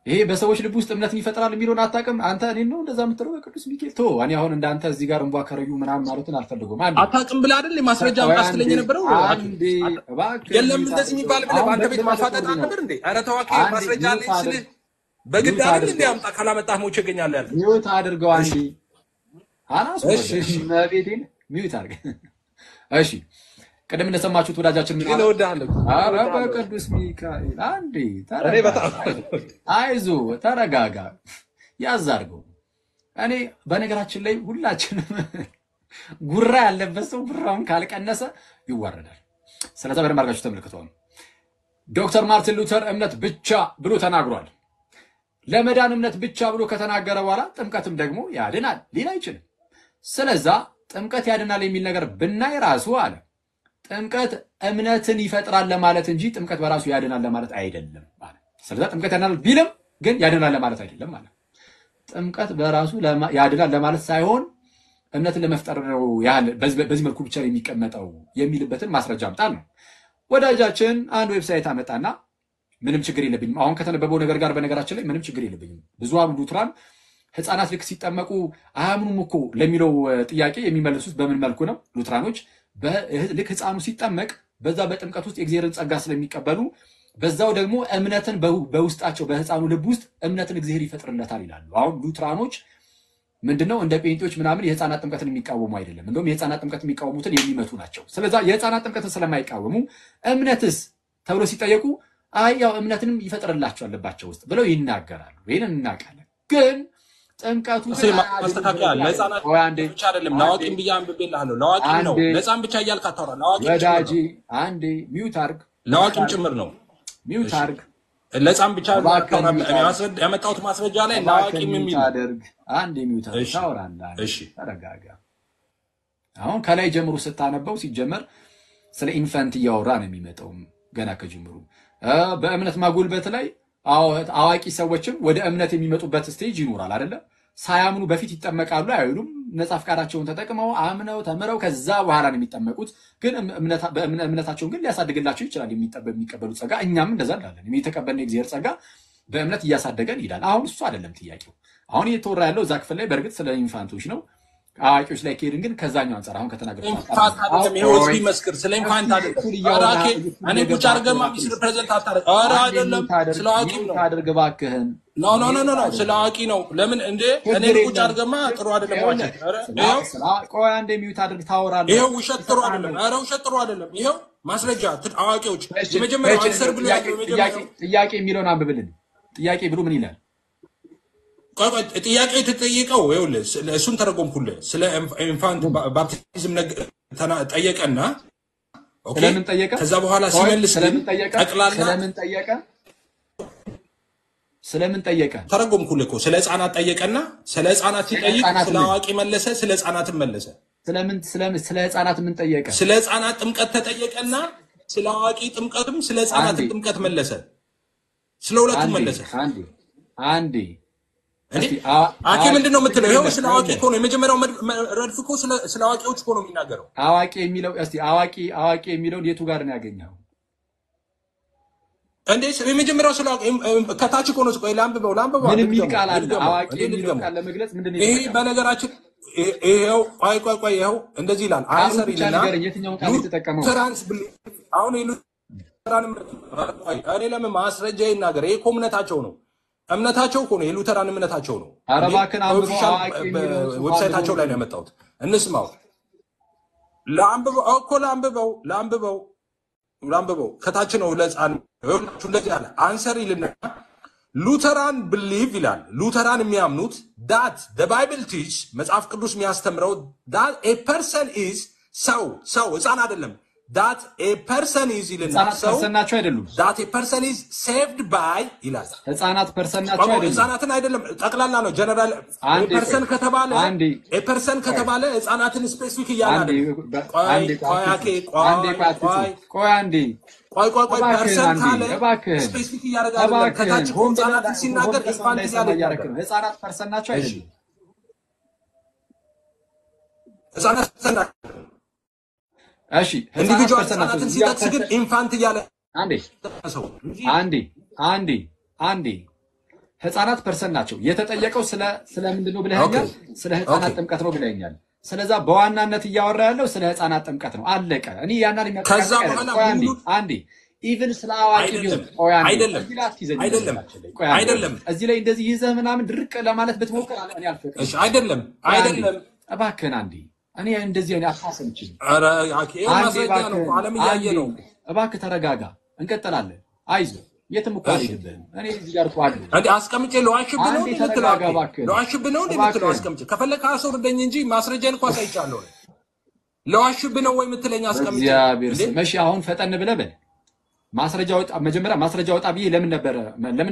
ይሄ በሰዎች ልብ ውስጥ እምነትን ይፈጥራል የሚለውን አታውቅም አንተ። እኔን ነው እንደዛ የምትለው ቅዱስ ሚካኤል ቶ እኔ አሁን እንዳንተ እዚህ ጋር እንቧ ከረዩ ምናምን ማለትን አልፈልገውም። አንዴ አታውቅም ብለህ አይደል ማስረጃ አምጣስትለኝ የነበረው አንዴ እባክህ የለም እንደዚህ የሚባል ብለህ በአንተ ቤት ማፋጠጥ አልነበር እንዴ? ኧረ ተዋቂ ማስረጃ አለኝ ስልህ በግድ አይደል እንዴ አምጣ ካላመጣህ ሞቼ እገኛለሁ ያልኩት። ሚውት አድርገው አንዴ አናስ እሺ መቤቴን ሚውት አድርግ እሺ። ቀደም እንደሰማችሁት ወዳጃችን ምን አለ ወዳለሁ። ኧረ በቅዱስ ሚካኤል አንዴ አይዞህ ተረጋጋ ያዝ አድርገው እኔ በነገራችን ላይ ሁላችንም ጉራ ያለበት ሰው ጉራውን ካልቀነሰ ይዋረዳል። ስለዛ በደንብ አድርጋችሁ ተመልክተው። ዶክተር ማርቲን ሉተር እምነት ብቻ ብሎ ተናግሯል። ለመዳን እምነት ብቻ ብሎ ከተናገረ በኋላ ጥምቀትም ደግሞ ያድናል ሊል አይችልም። ስለዛ ጥምቀት ያድናል የሚል ነገር ብናይ ራሱ አለ ጥምቀት እምነትን ይፈጥራል ለማለት እንጂ ጥምቀት በራሱ ያድናል ለማለት አይደለም አለ። ስለዛ ጥምቀት ያድናል ቢልም ግን ያድናል ለማለት አይደለም አለ። ጥምቀት በራሱ ያድናል ለማለት ሳይሆን እምነትን ለመፍጠር ነው ያህል በዚህ መልኩ ብቻ የሚቀመጠው የሚልበትን ማስረጃ አምጣል ነው። ወዳጃችን አንድ ዌብሳይት አመጣና ምንም ችግር የለብኝም አሁን ከተነበበው ነገር ጋር በነገራችን ላይ ምንም ችግር የለብኝም። ብዙሃኑ ሉትራን ህፃናት ልክ ሲጠመቁ አያምኑም እኮ ለሚለው ጥያቄ የሚመልሱት በምን መልኩ ነው? ሉትራኖች ልክ ህፃኑ ሲጠመቅ በዛ በጥምቀት ውስጥ የእግዚአብሔርን ጸጋ ስለሚቀበሉ በዛው ደግሞ እምነትን በውስጣቸው በህፃኑ ልብ ውስጥ እምነትን እግዚአብሔር ይፈጥርለታል ይላሉ። አሁን ሉትራኖች ምንድነው እንደ ጴንጤዎች ምናምን የህፃናት ጥምቀትን የሚቃወሙ አይደለም። እንደውም የህፃናት ጥምቀት የሚቃወሙትን የሚመቱ ናቸው። ስለዚህ የህፃናት ጥምቀትን ስለማይቃወሙ እምነትስ ተብሎ ሲጠየቁ አይ ያው እምነትንም ይፈጥርላቸው አለባቸው ውስጥ ብለው ይናገራሉ። ይሄንን እናውቃለን። ግን ጥምቀቱ ማስተካከያ ለህፃናት ብቻ አይደለም ለአዋቂም ብዬ አንብቤልሃለሁ። ለአዋቂም ነው ለህፃን ብቻ እያልክ አታውራ። ለአዋቂም ወዳጂ አንዴ ሚውት አርግ። ለአዋቂም ጭምር ነው ሚውት አርግ። ለህፃን ብቻ ያመጣሁት ማስረጃ ላይ ለአዋቂም የሚል አድርግ። አንዴ ሚውት አርግ። ታወራለህ። እሺ ተረጋጋ። አሁን ከላይ ጀምሮ ስታነበው ሲጀመር ስለ ኢንፋንት እያወራ ነው የሚመጣው ገና ከጅምሩ በእምነት ማጉልበት ላይ አዋቂ ሰዎችም ወደ እምነት የሚመጡበት ስቴጅ ይኖራል አይደለ? ሳያምኑ በፊት ይጠመቃሉ አይሉም። ነፃ ፍቃዳቸውን ተጠቅመው አምነው ተምረው ከዛ በኋላ ነው የሚጠመቁት። ግን እምነታቸውን ግን ሊያሳድግላቸው ይችላል የሚቀበሉት ጸጋ። እኛም እንደዛ እንዳለን የተቀበልን የእግዚአብሔር ጸጋ በእምነት እያሳደገን ይላል። አሁን እሱ አይደለም ጥያቄው። አሁን እየተወራ ያለው እዛ ክፍል ላይ በእርግጥ ስለ ኢንፋንቶች ነው። አዋቂዎች ላይ ከሄድን ግን ከዛኛው አንፃር አሁን ከተናገረው ኢንፋንት አይደለም ይሄውስ ቢመስክር ስለ ኢንፋንት አይደለም። አራኬ እኔ ቁጭ አድርገማ ቢስር ፕሬዘንት አታረግ። ኧረ አይደለም ስለ አዋቂው ነው ታደርግ ባክህን። ኖ ኖ ኖ ኖ ስለ አዋቂ ነው። ለምን እንዴ እኔ ቁጭ አድርገማ ጥሩ አይደለም ማለት። ኧረ ይሄው ቆይ አንዴ ሚውት አድርግ ታወራለህ። ይሄው ውሸት ጥሩ አይደለም። ኧረ ውሸት ጥሩ አይደለም። ይሄው ማስረጃ አዋቂዎች የመጀመሪያው አንሰር ብሎ ጥያቄ የሚለውን አንብብልን። ጥያቄ ብሎ ምን ይላል? ጥያቄ ተጠየቀው ይኸውልህ እሱን ተረጎምኩልህ። ስለ ኢንፋንት ባፕቲዝም ጠየቀና ኦኬ ስለምን ጠየቀ? ከዛ በኋላ ሲመልስ ጠቅላላ ስለምን ጠየቀ? ተረጎምኩልህ እኮ ስለ ህፃናት ጠየቀና ስለ ህፃናት ሲጠይቅ ስለ አዋቂ መለሰ፣ ስለ ህፃናትም መለሰ። ስለ ህፃናት ምን ጠየቀ? ስለ ህፃናት ጥምቀት ተጠየቀና ስለ አዋቂ ጥምቀትም ስለ ህፃናት ጥምቀት መለሰ። ስለ ሁለቱም መለሰ። አንዴ አኬ ምንድነው የምትለው? ይሄው ስለ አዋቂ እኮ ነው የመጀመሪያው ረድፍ እኮ ስለ አዋቂዎች እኮ ነው የሚናገረው። አዋቂ የሚለው እስቲ አዋቂ የሚለው የቱ ጋር ነው ያገኘው እንዴ? የመጀመሪያው ስለ አዋቂ ከታች እኮ ነው። ቆይ ላምብበው ምን የሚል ቃል አለ? አዋቂ የሚለው ቃል ለመግለጽ ምንድነው? ይሄ በነገራችን ይሄው ቆይ ይሄው እንደዚህ ይላል። አንሰር ይላል። የትኛውን ቃል ተጠቀመው? ትራንስ ብል አሁን እኔ ለምን ማስረጃ ይናገር? ይሄ እኮ እምነታቸው ነው። እምነታቸው እኮ ነው የሉተራን እምነታቸው ነው። አረባከን ኦፊሻል ዌብሳይታቸው ላይ ነው ያመጣሁት። እንስማው። ላምብበው ከታች ነው ለጻን እንደዚህ ያለ አንሰር ይልና ሉተራን ብሊቭ ይላል። ሉተራን የሚያምኑት ዳት the bible teach መጽሐፍ ቅዱስ የሚያስተምረው that a person is ሰው ህፃን አይደለም that a person is ይልና ሰው ናቸው አይደሉም። that a person is saved by ይላል። ህፃናት ፐርሰን ናቸው አይደሉም። ህፃናትን አይደለም ጠቅላላ ነው ጀነራል። ፐርሰን ከተባለ a person ከተባለ ህፃናትን ስፔሲፊክ እያለ ቆይ ፐርሰን ካለ ስፔሲፊክ እያደረጋለ ከታች ህፃናትን ሲናገር ኢንፋንት እያለ ህፃናት ፐርሰን ናቸው አይደሉም። ህፃናት ፐርሰን ናቸው። እሺ ኢንዲቪጁዋል ህፃናትን ሲጠቅስ ግን ኢንፋንት እያለ አንዴ ህፃናት ፐርሰን ናቸው። የተጠየቀው ስለ ምንድነው ብለኸኛል? ስለ ህፃናት ጥምቀት ነው ብለኸኛል። ስለዛ በዋናነት እያወራ ያለው ስለ ህፃናት ጥምቀት ነው። አለቀ። እኔ ያናል ከዛ በኋላ አንዴ ኢቭን ስለ አዋቂ ቢሆን አይደለም እዚህ ላይ እንደዚህ ይዘህ ምናምን ድርቅ ለማለት ብትሞክር እኔ አልፈቅድም። እሺ አይደለም እባክህን አንዴ እኔ እንደዚህ አይነት አታሰምችኝ። አረ አኬ ማስረጃ ነው ዓለም እያየ ነው። እባክህ ተረጋጋ። እንቀጥላለን። አይዞህ የትም እኮ አልሄድብህም። እኔ እዚህ ጋር እኮ አለ እንዴ አስቀምጬ ለዋሽብህ ነው የምትለው? ለዋሽብህ ነው የምትለው? አስቀምጬ ከፈለክ አስወርደኝ እንጂ ማስረጃን እንኳን ሳይቻለሁ ለዋሽብህ ነው ወይ የምትለኝ? አስቀምጬ እግዚአብሔር መቼ አሁን ፈጠን ብለህ በል ማስረጃ ወጣ። መጀመሪያ ማስረጃ ወጣ ብዬ ለምን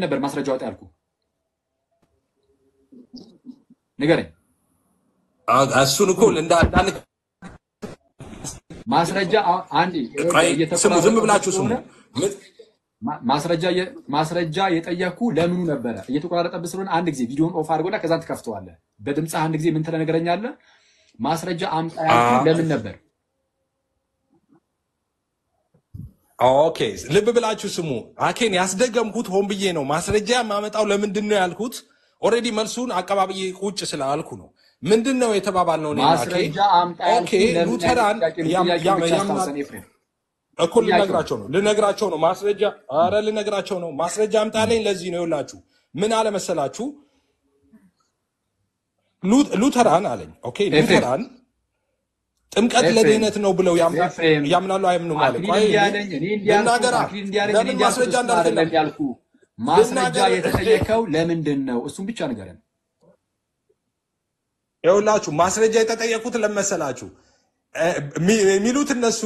ነበር ማስረጃ ወጣ ያልኩህ? ንገረኝ። እሱን እኮ እንዳለ ማስረጃ አንዴ ስሙ፣ ዝም ብላችሁ ስሙ። ማስረጃ የጠየኩ ለምኑ ነበረ? እየተቆራረጠብህ ስለሆነ አንድ ጊዜ ቪዲዮን ኦፍ አድርጎና ከዛን ትከፍተዋለህ። በድምፅህ አንድ ጊዜ ምን ትነግረኛለህ? ማስረጃ አምጣ ያልኩህ ለምን ነበር? ኦኬ ልብ ብላችሁ ስሙ። አኬን ያስደገምኩት ሆን ብዬ ነው። ማስረጃ የማመጣው ለምንድን ነው ያልኩት? ኦልሬዲ መልሱን አቀባብዬ ቁጭ ስላልኩ ነው። ምንድን ነው የተባባልነው? ማስረጃ አምጣ ያልኩህ ሉተራን እኮ ልነግራቸው ነው ማስረጃ። አረ ልነግራቸው ነው ማስረጃ አምጣለኝ። ለዚህ ነው ይኸውላችሁ ምን አለ መሰላችሁ? ሉተራን አለኝ። ኦኬ ሉተራን ጥምቀት ለድህነት ነው ብለው ያምናሉ አያምኑም? ማለት ልናገራ ለምን ማስረጃ እንዳልከኝ ያልኩህ ማስረጃ የተጠየቀው ለምንድን ነው? እሱም ብቻ ንገረን። ይኸውላችሁ ማስረጃ የተጠየቁት ለመሰላችሁ የሚሉት እነሱ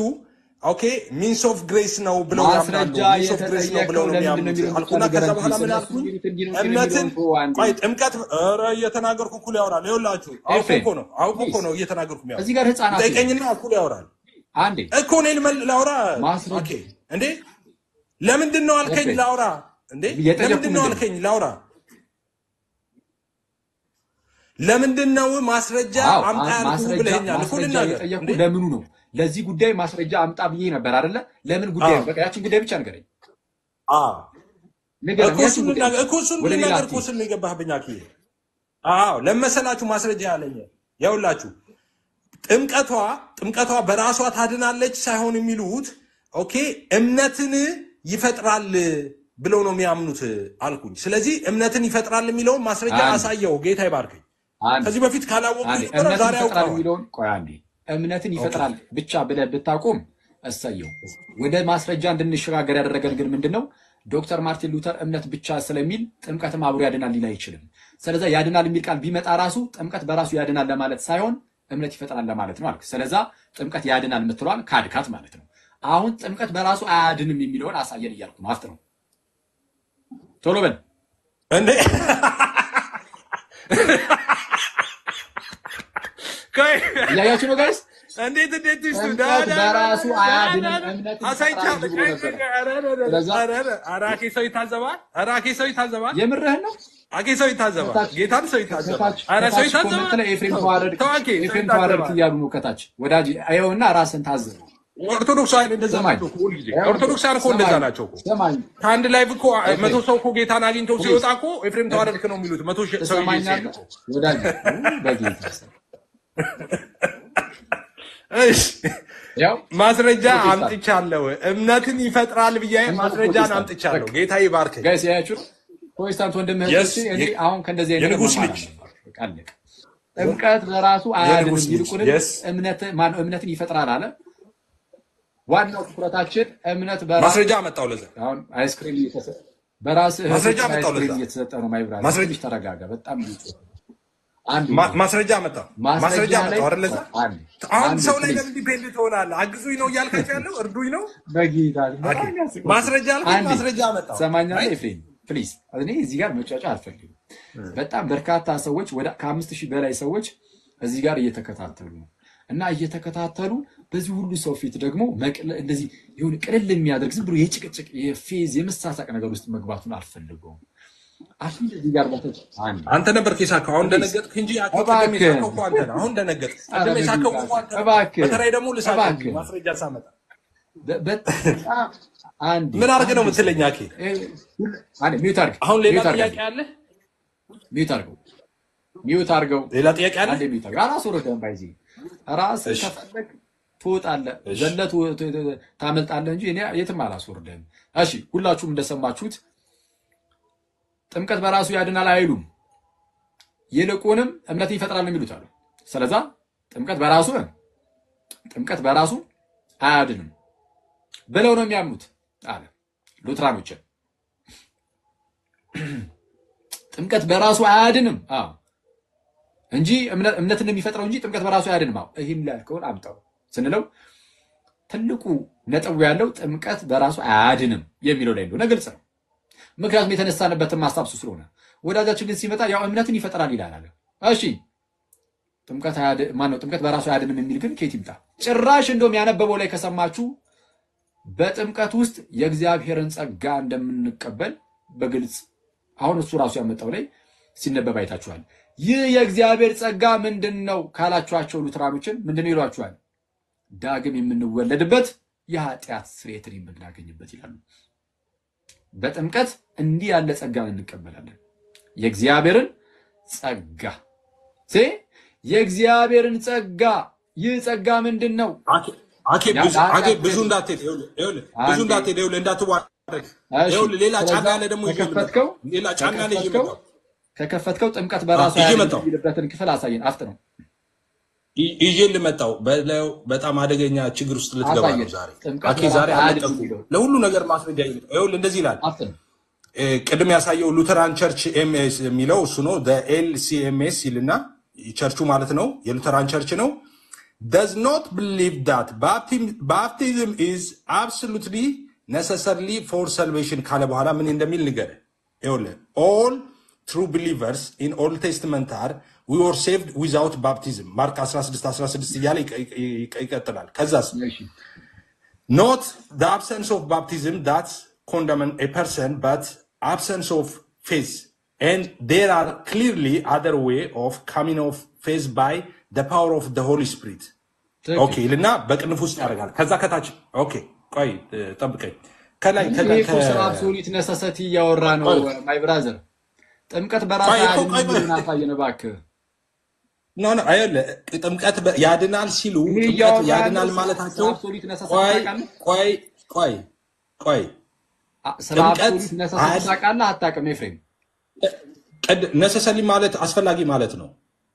ኦኬ ሚንስ ኦፍ ግሬስ ነው ብለው ያምናሉ። ሚንስ ኦፍ ግሬስ ነው ብለው ነው የሚያምኑት አልኩና ከዛ በኋላ ምን አልኩኝ? እምነትን ቆይ ጥምቀት ኧረ እየተናገርኩ እኩል ያወራል። ይኸውላችሁ አውቆ እኮ ነው እየተናገርኩ የሚያወራው። እዚህ ጋር ህፃናት ጠይቀኝና እኩል ያወራል። አንዴ እኮ እኔ ላውራ። ኦኬ እንዴ ለምንድን ነው አልከኝ ላውራ? እንዴ ለምንድን ነው አልከኝ ላውራ? ለምንድን ነው ማስረጃ አምጣ ያልኩህ ብለኸኛል እኮ ልናገር። ለምኑ ነው? ለዚህ ጉዳይ ማስረጃ አምጣ ብዬ ነበር አይደለ? ለምን ጉዳይ ነው? በቃ ያችን ጉዳይ ብቻ ንገረኝ። እሱን ልናገር እኮ ስል ነው የገባህብኝ አክዬ። ለመሰላችሁ ማስረጃ ያለኝ ያውላችሁ ጥምቀቷ በራሷ ታድናለች ሳይሆን የሚሉት ኦኬ እምነትን ይፈጥራል ብለው ነው የሚያምኑት አልኩኝ። ስለዚህ እምነትን ይፈጥራል የሚለውን ማስረጃ አሳየው። ጌታ ይባርከኝ። ከዚህ በፊት ካላወቅኩኝ ዛሬ አውቀዋል። ቆይ አንዴ እምነትን ይፈጥራል ብቻ ብለህ ብታቆም እሰየው። ወደ ማስረጃ እንድንሸጋገር ያደረገን ግን ምንድነው? ዶክተር ማርቲን ሉተር እምነት ብቻ ስለሚል ጥምቀትም አብሮ ያድናል ሊል አይችልም። ስለዚህ ያድናል የሚል ቃል ቢመጣ ራሱ ጥምቀት በራሱ ያድናል ለማለት ሳይሆን እምነት ይፈጥራል ለማለት ነው አልክ። ስለዚህ ጥምቀት ያድናል የምትለዋል ካድካት ማለት ነው። አሁን ጥምቀት በራሱ አያድንም የሚለውን አሳየን እያልኩ ነው። አፍጥነው ቶሎ በል እንዴ ያያችሁ ነው ጋይስ። እንዴት በራሱ አያድንም እምነት አራኬ ሰው ይታዘባል። አራኬ ሰው ይታዘባል። የምርህን ነው? አኬ ሰው ይታዘባል። ጌታን ሰው ይታዘባል። አረ ሰው ይታዘባል። ኤፍሬም ተዋረድ እያሉ ነው ከታች ወዳጅ አይውና ራስን ታዘብ። ኦርቶዶክሳውያን እንደዛ ናቸው እኮ ሁሉ ጊዜ። ኦርቶዶክሳውያን እኮ እንደዛ ናቸው እኮ። ከአንድ ላይ እኮ 100 ሰው እኮ ጌታን አግኝተው ሲወጣ እኮ ኤፍሬም ተዋረድክ ነው የሚሉት። 100 ሰው ይይዛል እኮ ወዳጅ በጌታ ማስረጃ አምጥቻለሁ። እምነትን ይፈጥራል ብዬ ማስረጃን አምጥቻለሁ። ጌታ ይባርክ። ጋይስ ያያችሁ ፕሮቴስታንት ወንድምህቶች እኔ አሁን ከእንደዚህ አይነት የንጉስ ልጅ ጥምቀት በራሱ አያድንም ይልቁንም እምነትን ይፈጥራል አለ። ዋናው ትኩረታችን እምነት በራሱ ማስረጃ አመጣው። ለዛ አሁን አይስክሪም በራስህ ማስረጃ አመጣው። ለዛ እየተሰጠ ነው ማይብራሪ። ማስረጃ ተረጋጋ። በጣም ማስረጃ አመጣው። ማስረጃ አመጣው አይደል? ለዛ አሁን ሰው ላይ ለምን ዲፔንድ ትሆናለህ? አግዙኝ ነው እያልካቸው ያለው እርዱኝ ነው በጌታ ማስረጃ አልኩኝ። ማስረጃ አመጣው። ሰማኛለህ ኤፍሬም ፕሊዝ። እኔ እዚህ ጋር መጫጫ አልፈልግም። በጣም በርካታ ሰዎች ወደ ከ5000 በላይ ሰዎች እዚህ ጋር እየተከታተሉ ነው እና እየተከታተሉ በዚህ ሁሉ ሰው ፊት ደግሞ እንደዚህ ይሁን ቅልል የሚያደርግ ዝም ብሎ የጭቅጭቅ የፌዝ የመሳሳቅ ነገር ውስጥ መግባቱን አልፈልገውም። አሁን እዚህ ጋር አንተ ነበር ከሳከው አሁን ደነገጥክ እንጂ አቀደም የሳከው እኮ አንተ ነህ። አሁን ደነገጥክ። ቀደም የሳከው እኮ አንተ ነህ። በተራይ ደግሞ ልሳከው ማስረጃ ሳመጣ አንዴ ምን አድርገህ ነው የምትለኝ? አኬ አንዴ ሚውት አድርግ። አሁን ሌላ ጥያቄ አለ? ሚውት አድርገው፣ ሚውት አድርገው። ሌላ ጥያቄ አለ? አንዴ ሚውት አድርግ። አላስወረደም ባይዚ ራስህ ከፈለክ ትወጣለህ፣ ዘለህ ታመልጣለህ እንጂ እኔ የትም አላስወርደህም። እሺ ሁላችሁም እንደሰማችሁት ጥምቀት በራሱ ያድናል አይሉም። ይልቁንም እምነትን ይፈጥራል ነው የሚሉት አሉ። ስለዛ ጥምቀት በራሱ አያድንም ብለው ነው የሚያምኑት አለ ሉትራኖች። ጥምቀት በራሱ አያድንም። አዎ እንጂ እምነት እንደሚፈጥረው እንጂ ጥምቀት በራሱ አያድንም። አዎ ይሄን ያልከውን አምጣው ስንለው ትልቁ ነጥቡ ያለው ጥምቀት በራሱ አያድንም የሚለው ላይ እንደሆነ ግልጽ ነው። ምክንያቱም የተነሳንበትን ማሳብ ስለሆነ ወዳጃችን ግን ሲመጣ ያው እምነትን ይፈጥራል ይላል አለ። እሺ ጥምቀት በራሱ አያድንም የሚል ግን ከየት ይምጣ? ጭራሽ እንደውም ያነበበው ላይ ከሰማችሁ በጥምቀት ውስጥ የእግዚአብሔርን ጸጋ እንደምንቀበል በግልጽ አሁን እሱ ራሱ ያመጣው ላይ ሲነበብ አይታችኋል። ይህ የእግዚአብሔር ጸጋ ምንድነው ካላችኋቸው ሉትራኖችን ምንድነው ይሏችኋል? ዳግም የምንወለድበት የኃጢአት ስርየትን የምናገኝበት ይላሉ። በጥምቀት እንዲህ ያለ ጸጋ እንቀበላለን። የእግዚአብሔርን ጸጋ የእግዚአብሔርን ጸጋ ይህ ጸጋ ምንድነው? ብዙ እንዳትሄድ እንዳትዋረድ ሌላ ጫና ያለ ደግሞ ሌላ ጫና ላይ ከከፈትከው ጥምቀት በራሱ ያለበትን ክፍል አሳየን። አፍጥ ነው ይዤ ልመጣው በጣም አደገኛ ችግር ውስጥ ልትገባ ነው ዛሬ። ዛሬ አለጠፉ ለሁሉ ነገር ማስረጃ ይኸውልህ እንደዚህ ይላል። ቅድም ያሳየው ሉተራን ቸርች ኤምኤስ የሚለው እሱ ነው። ኤልሲኤምኤስ ይልና ቸርቹ ማለት ነው የሉተራን ቸርች ነው። does not believe that baptism is absolutely necessarily for salvation ካለ በኋላ ምን እንደሚል ንገር። ይኸውልህ all true believers in Old Testament are we were saved without baptism ማርክ 16:16 እያለ ይቀጥላል። ከዛስ not the absence of baptism that condemn a person but absence of faith and there are clearly other way of coming of faith by the power of the Holy Spirit. Okay ልና በቅንፍ ውስጥ ያደርጋል። ከዛ ከታች ኦኬ ቆይ ጠብቀኝ። ከላይ አብሶሉት ነሰሰቲ ያወራ ነው ማይ ብራዘር። ጥምቀት በራሱ ያድናል እባክህ። ኖ አይደለ ጥምቀት ያድናል ሲሉ ጥምቀት ያድናል ማለታቸው ቆይ ጥምቀት ነሰሰቲ ታውቃለህ አታውቅም? ኤፍሬም ነሰሰሊ ማለት አስፈላጊ ማለት ነው።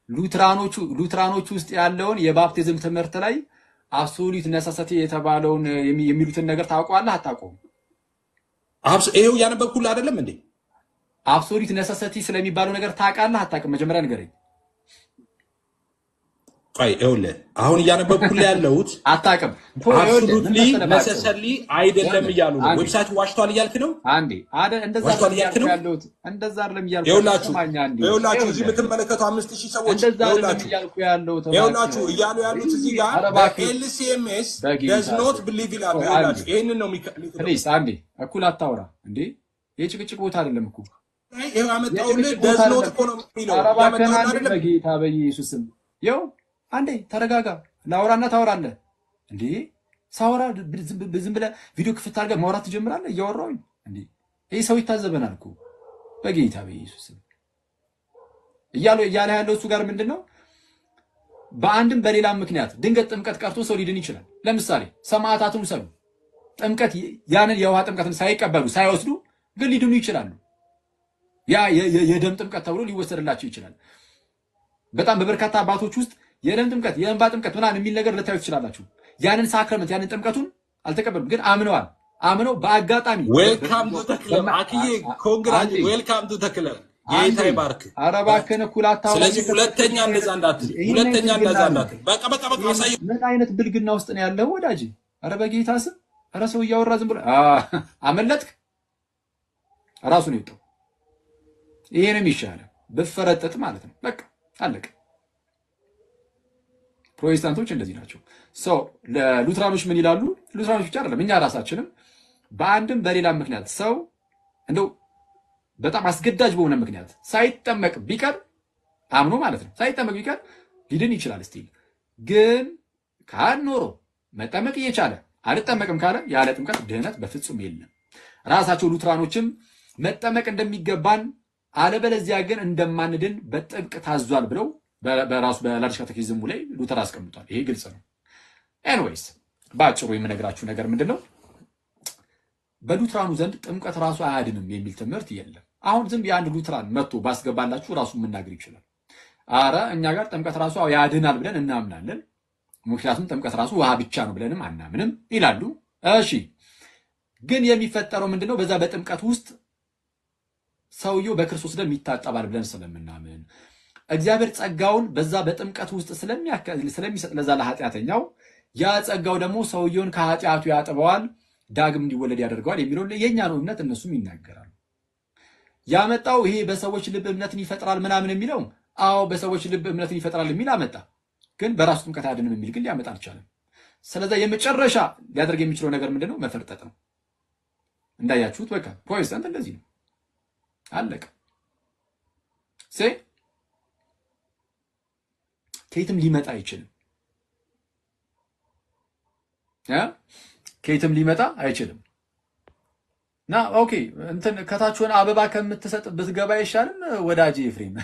ሉትራኖቹ ውስጥ ያለውን የባፕቲዝም ትምህርት ላይ አብሶሉት ነሰሰቲ የተባለውን የሚሉትን ነገር ታውቀዋለህ አታውቀውም? ይሄው ያነበብኩልህ አይደለም እንዴ? አብሶሉት ነሰሰቲ ስለሚባለው ነገር ታውቃለህ አታውቅም? መጀመሪያ ንገረኝ። ቆይ ይኸውልህ አሁን እያነበብኩልህ ያለሁት አታውቅም። አብሶሉትሊ ነሰሰሊ አይደለም እያሉ ነው። ዌብሳይት ዋሽቷል እያልክ ነው? አንዴ እንደዛ አይደለም እያልኩ ይኸውላችሁ እዚህ የምትመለከቱ 5000 ሰዎች ይኸውላችሁ እያሉ ያሉት እዚህ ጋር ኤልሲኤምኤስ does not believe ይላሉ። ይኸውላችሁ ይሄንን ነው ፕሊዝ አንዴ እኩል አታውራ እንዴ። የጭቅጭቅ ቦታ አይደለም እኮ ይሄው አመጣውልህ does not እኮ ነው የሚለው ያመጣው አይደለም። በጌታ በኢየሱስ ስም ይኸው አንዴ ተረጋጋ። ላውራና ታወራለህ እንዴ? ሳወራ ዝም ብለህ ቪዲዮ ክፍት አድርገህ ማውራት ትጀምራለህ እያወራሁኝ እንዴ? ይሄ ሰው ይታዘበናል እኮ በጌታ በኢየሱስ እያለ ያለው እሱ ጋር ምንድነው? በአንድም በሌላም ምክንያት ድንገት ጥምቀት ቀርቶ ሰው ሊድን ይችላል። ለምሳሌ ሰማዕታቱን ሰው ጥምቀት ያንን የውሃ ጥምቀትን ሳይቀበሉ ሳይወስዱ ግን ሊድኑ ይችላሉ። ያ የደም ጥምቀት ተብሎ ሊወሰድላቸው ይችላል። በጣም በበርካታ አባቶች ውስጥ የደም ጥምቀት የእንባ ጥምቀት ምናምን የሚል ነገር ልታዩ ትችላላችሁ። ያንን ሳክረመንት ያንን ጥምቀቱን አልተቀበሉም፣ ግን አምነው በአጋጣሚ ዌልካም ቱ ተክለም አክዬ ኮንግራጅ ዌልካም ቱ ተክለም ጌታ ይባርክ። ኧረ እባክህን እኩል አታውራ። ስለዚህ ሁለተኛ እንደዛ እንዳትል በቃ አሳይ። ምን አይነት ብልግና ውስጥ ነው ያለው ወዳጅ? ኧረ በጌታ ስም ኧረ ሰው እያወራ ዝም ብሎ አመለጥክ። ራሱ ነው የወጣው። ይሄ ነው የሚሻለው ብፈረጠጥ ማለት ነው። በቃ አለቀ። ፕሮቴስታንቶች እንደዚህ ናቸው። ለሉትራኖች ምን ይላሉ? ሉትራኖች ብቻ አይደለም እኛ ራሳችንም በአንድም በሌላም ምክንያት ሰው እንደው በጣም አስገዳጅ በሆነ ምክንያት ሳይጠመቅ ቢቀር አምኖ ማለት ነው ሳይጠመቅ ቢቀር ሊድን ይችላል። እስቲ ግን ካኖሮ መጠመቅ እየቻለ አልጠመቅም ካለ ያለ ጥምቀት ድህነት በፍጹም የለም። ራሳቸው ሉትራኖችም መጠመቅ እንደሚገባን አለበለዚያ ግን እንደማንድን በጥብቅ ታዟል ብለው በራሱ በላዲስ ካቴኪዝሙ ላይ ሉተር አስቀምጧል። ይሄ ግልጽ ነው። ኤኒዌይስ ባጭሩ የምነግራችሁ ነገር ምንድነው? በሉትራኑ ዘንድ ጥምቀት ራሱ አያድንም የሚል ትምህርት የለም። አሁን ዝም የአንድ ሉትራን መጥቶ ባስገባላችሁ ራሱ መናገር ይችላል። አረ እኛ ጋር ጥምቀት ራሱ ያድናል ብለን እናምናለን፣ ምክንያቱም ጥምቀት ራሱ ውሃ ብቻ ነው ብለንም አናምንም ይላሉ። እሺ ግን የሚፈጠረው ምንድነው? በዛ በጥምቀት ውስጥ ሰውየው በክርስቶስ ደም ይታጠባል ብለን ስለምናምን እግዚአብሔር ጸጋውን በዛ በጥምቀት ውስጥ ስለሚሰጥ ለዛ ለኃጢአተኛው ያ ጸጋው ደግሞ ሰውየውን ከኃጢአቱ ያጥበዋል፣ ዳግም እንዲወለድ ያደርገዋል የሚለው የኛ ነው እምነት። እነሱም ይናገራሉ። ያመጣው ይሄ በሰዎች ልብ እምነትን ይፈጥራል ምናምን የሚለው አዎ በሰዎች ልብ እምነትን ይፈጥራል የሚል አመጣ። ግን በራሱ ጥምቀት አያድንም የሚል ግን ሊያመጣ አልቻለም። ስለዚህ የመጨረሻ ሊያደርግ የሚችለው ነገር ምንድነው? መፈርጠጥ ነው። እንዳያችሁት በቃ ፕሮቴስታንት እንደዚህ ነው። አለቀ። ከየትም ሊመጣ አይችልም። ከየትም ሊመጣ አይችልም። ና ኦኬ እንትን ከታች ሆነ አበባ ከምትሰጥ ብትገባ አይሻልም? ወዳጅ ኤፍሬም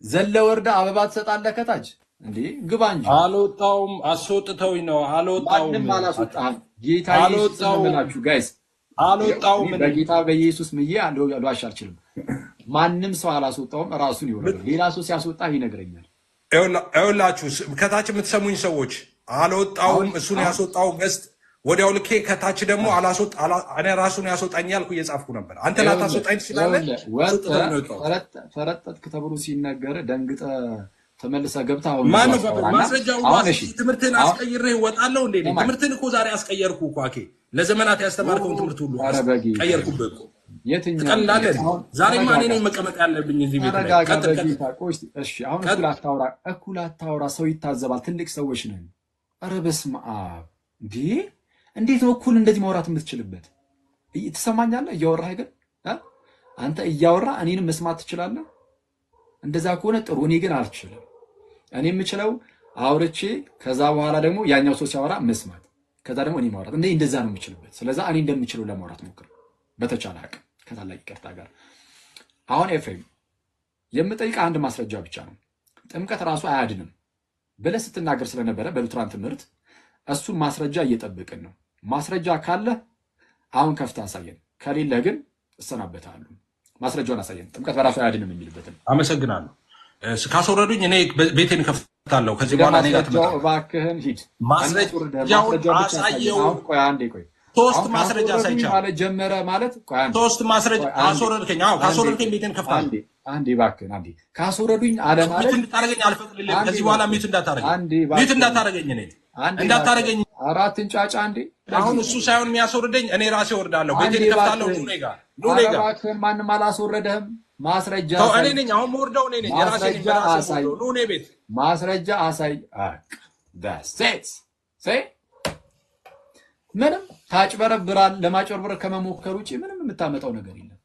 ዘለ ወርዳ አበባ ትሰጣለህ ከታች እንዴ? ግባ እንጂ። አልወጣውም፣ አስወጥተውኝ ነው። አልወጣውም፣ ማንም አላስወጣህም። ጌታ ኢየሱስ ነው ጋይስ። አልወጣውም። በጌታ በኢየሱስ ምዬ ልዋሽ አልችልም። ማንም ሰው አላስወጣውም፣ ራሱን ይወረደ። ሌላ ሰው ሲያስወጣ ይነግረኛል። ይኸውላችሁ ከታች የምትሰሙኝ ሰዎች አልወጣውም፣ እሱን ያስወጣው ገስት ወዲያው ልኬ ከታች ደግሞ እኔ ራሱን ያስወጣኝ ያልኩ እየጻፍኩ ነበር። አንተ ላታስወጣኝ ትችላለህ። ፈረጠጥክ ተብሎ ሲነገር ደንግጠ ተመልሰ ገብታ ማነው ማስረጃው? ትምህርትን አስቀይሬ እወጣለሁ እንዴ? ትምህርትን እኮ ዛሬ አስቀየርኩ እኮ አኬ። ለዘመናት ያስተማርከውን ትምህርት ሁሉ ቀየርኩብህ እኮ። የትኛው ዛሬማ እኔ ነኝ መቀመጥ ያለብኝ እዚህ ቤት ላይ። እሺ አሁን እኩል አታውራ፣ ሰው ይታዘባል። ትልቅ ሰዎች ነን። ኧረ በስመ አብ እንዴ! እንዴት ነው እኩል እንደዚህ ማውራት የምትችልበት? ትሰማኛለህ? እያወራህ ግን አንተ እያወራ እኔንም መስማት ትችላለህ። እንደዛ ከሆነ ጥሩ። እኔ ግን አልችልም። እኔ የምችለው አውርቼ ከዛ በኋላ ደግሞ ያኛው ሰው ሲያወራ መስማት፣ ከዛ ደግሞ እኔ ማውራት። እንደዛ ነው የምችልበት። ስለዚህ እኔ እንደምችለው ለማውራት ሞክር በተቻለ አቅም ከታላቅ ይቅርታ ጋር። አሁን ኤፍሬም የምጠይቅ አንድ ማስረጃ ብቻ ነው። ጥምቀት ራሱ አያድንም ብለህ ስትናገር ስለነበረ በሉትራን ትምህርት እሱን ማስረጃ እየጠበቅን ነው። ማስረጃ ካለ አሁን ከፍተህ አሳየን፣ ከሌለ ግን እሰናበታለሁ። ማስረጃውን አሳየን፣ ጥምቀት በራሱ አያድንም የሚልበትን። አመሰግናለሁ። ካስወረዱኝ እኔ ቤቴን ከፍታለሁ። ከዚህ በኋላ እኔ ጋር ትመጣለህ። እባክህን ሂድ። ማስረጃውን አሳየው። ቆይ አንዴ ቆይ። ሶስት ማስረጃ አሳይቻለሁ ማለት ጀመረ ማለት ቆይ አንዴ። ሶስት ማስረጃ አስወረድከኝ። አዎ ካስወረድከኝ ቤቴን ከፍታለሁ። አንዴ እባክህን አንዴ። ካስወረዱኝ አለ ማለት ሚት እንድታረገኝ አልፈቅድልህም። ከዚህ በኋላ ሚት እንዳታረገኝ እኔ እንዳታረገኝ። አራትን ጫጫ አንዴ። አሁን እሱ ሳይሆን የሚያስወርደኝ እኔ ራሴ ወርዳለሁ። ቤቴን ከፍታለሁ። ኑ ነጋ እባክህን። ማንም አላስወረደህም። ማስረጃ እኔ ነኝ። አሁን ወርዳው እኔ ነኝ። የራሴን በራሴ ኑ እኔ ቤት ማስረጃ አሳይ። ዳሴት ምንም ታጭበረብራል። ለማጭበርበር ከመሞከር ውጪ ምንም የምታመጣው ነገር የለም።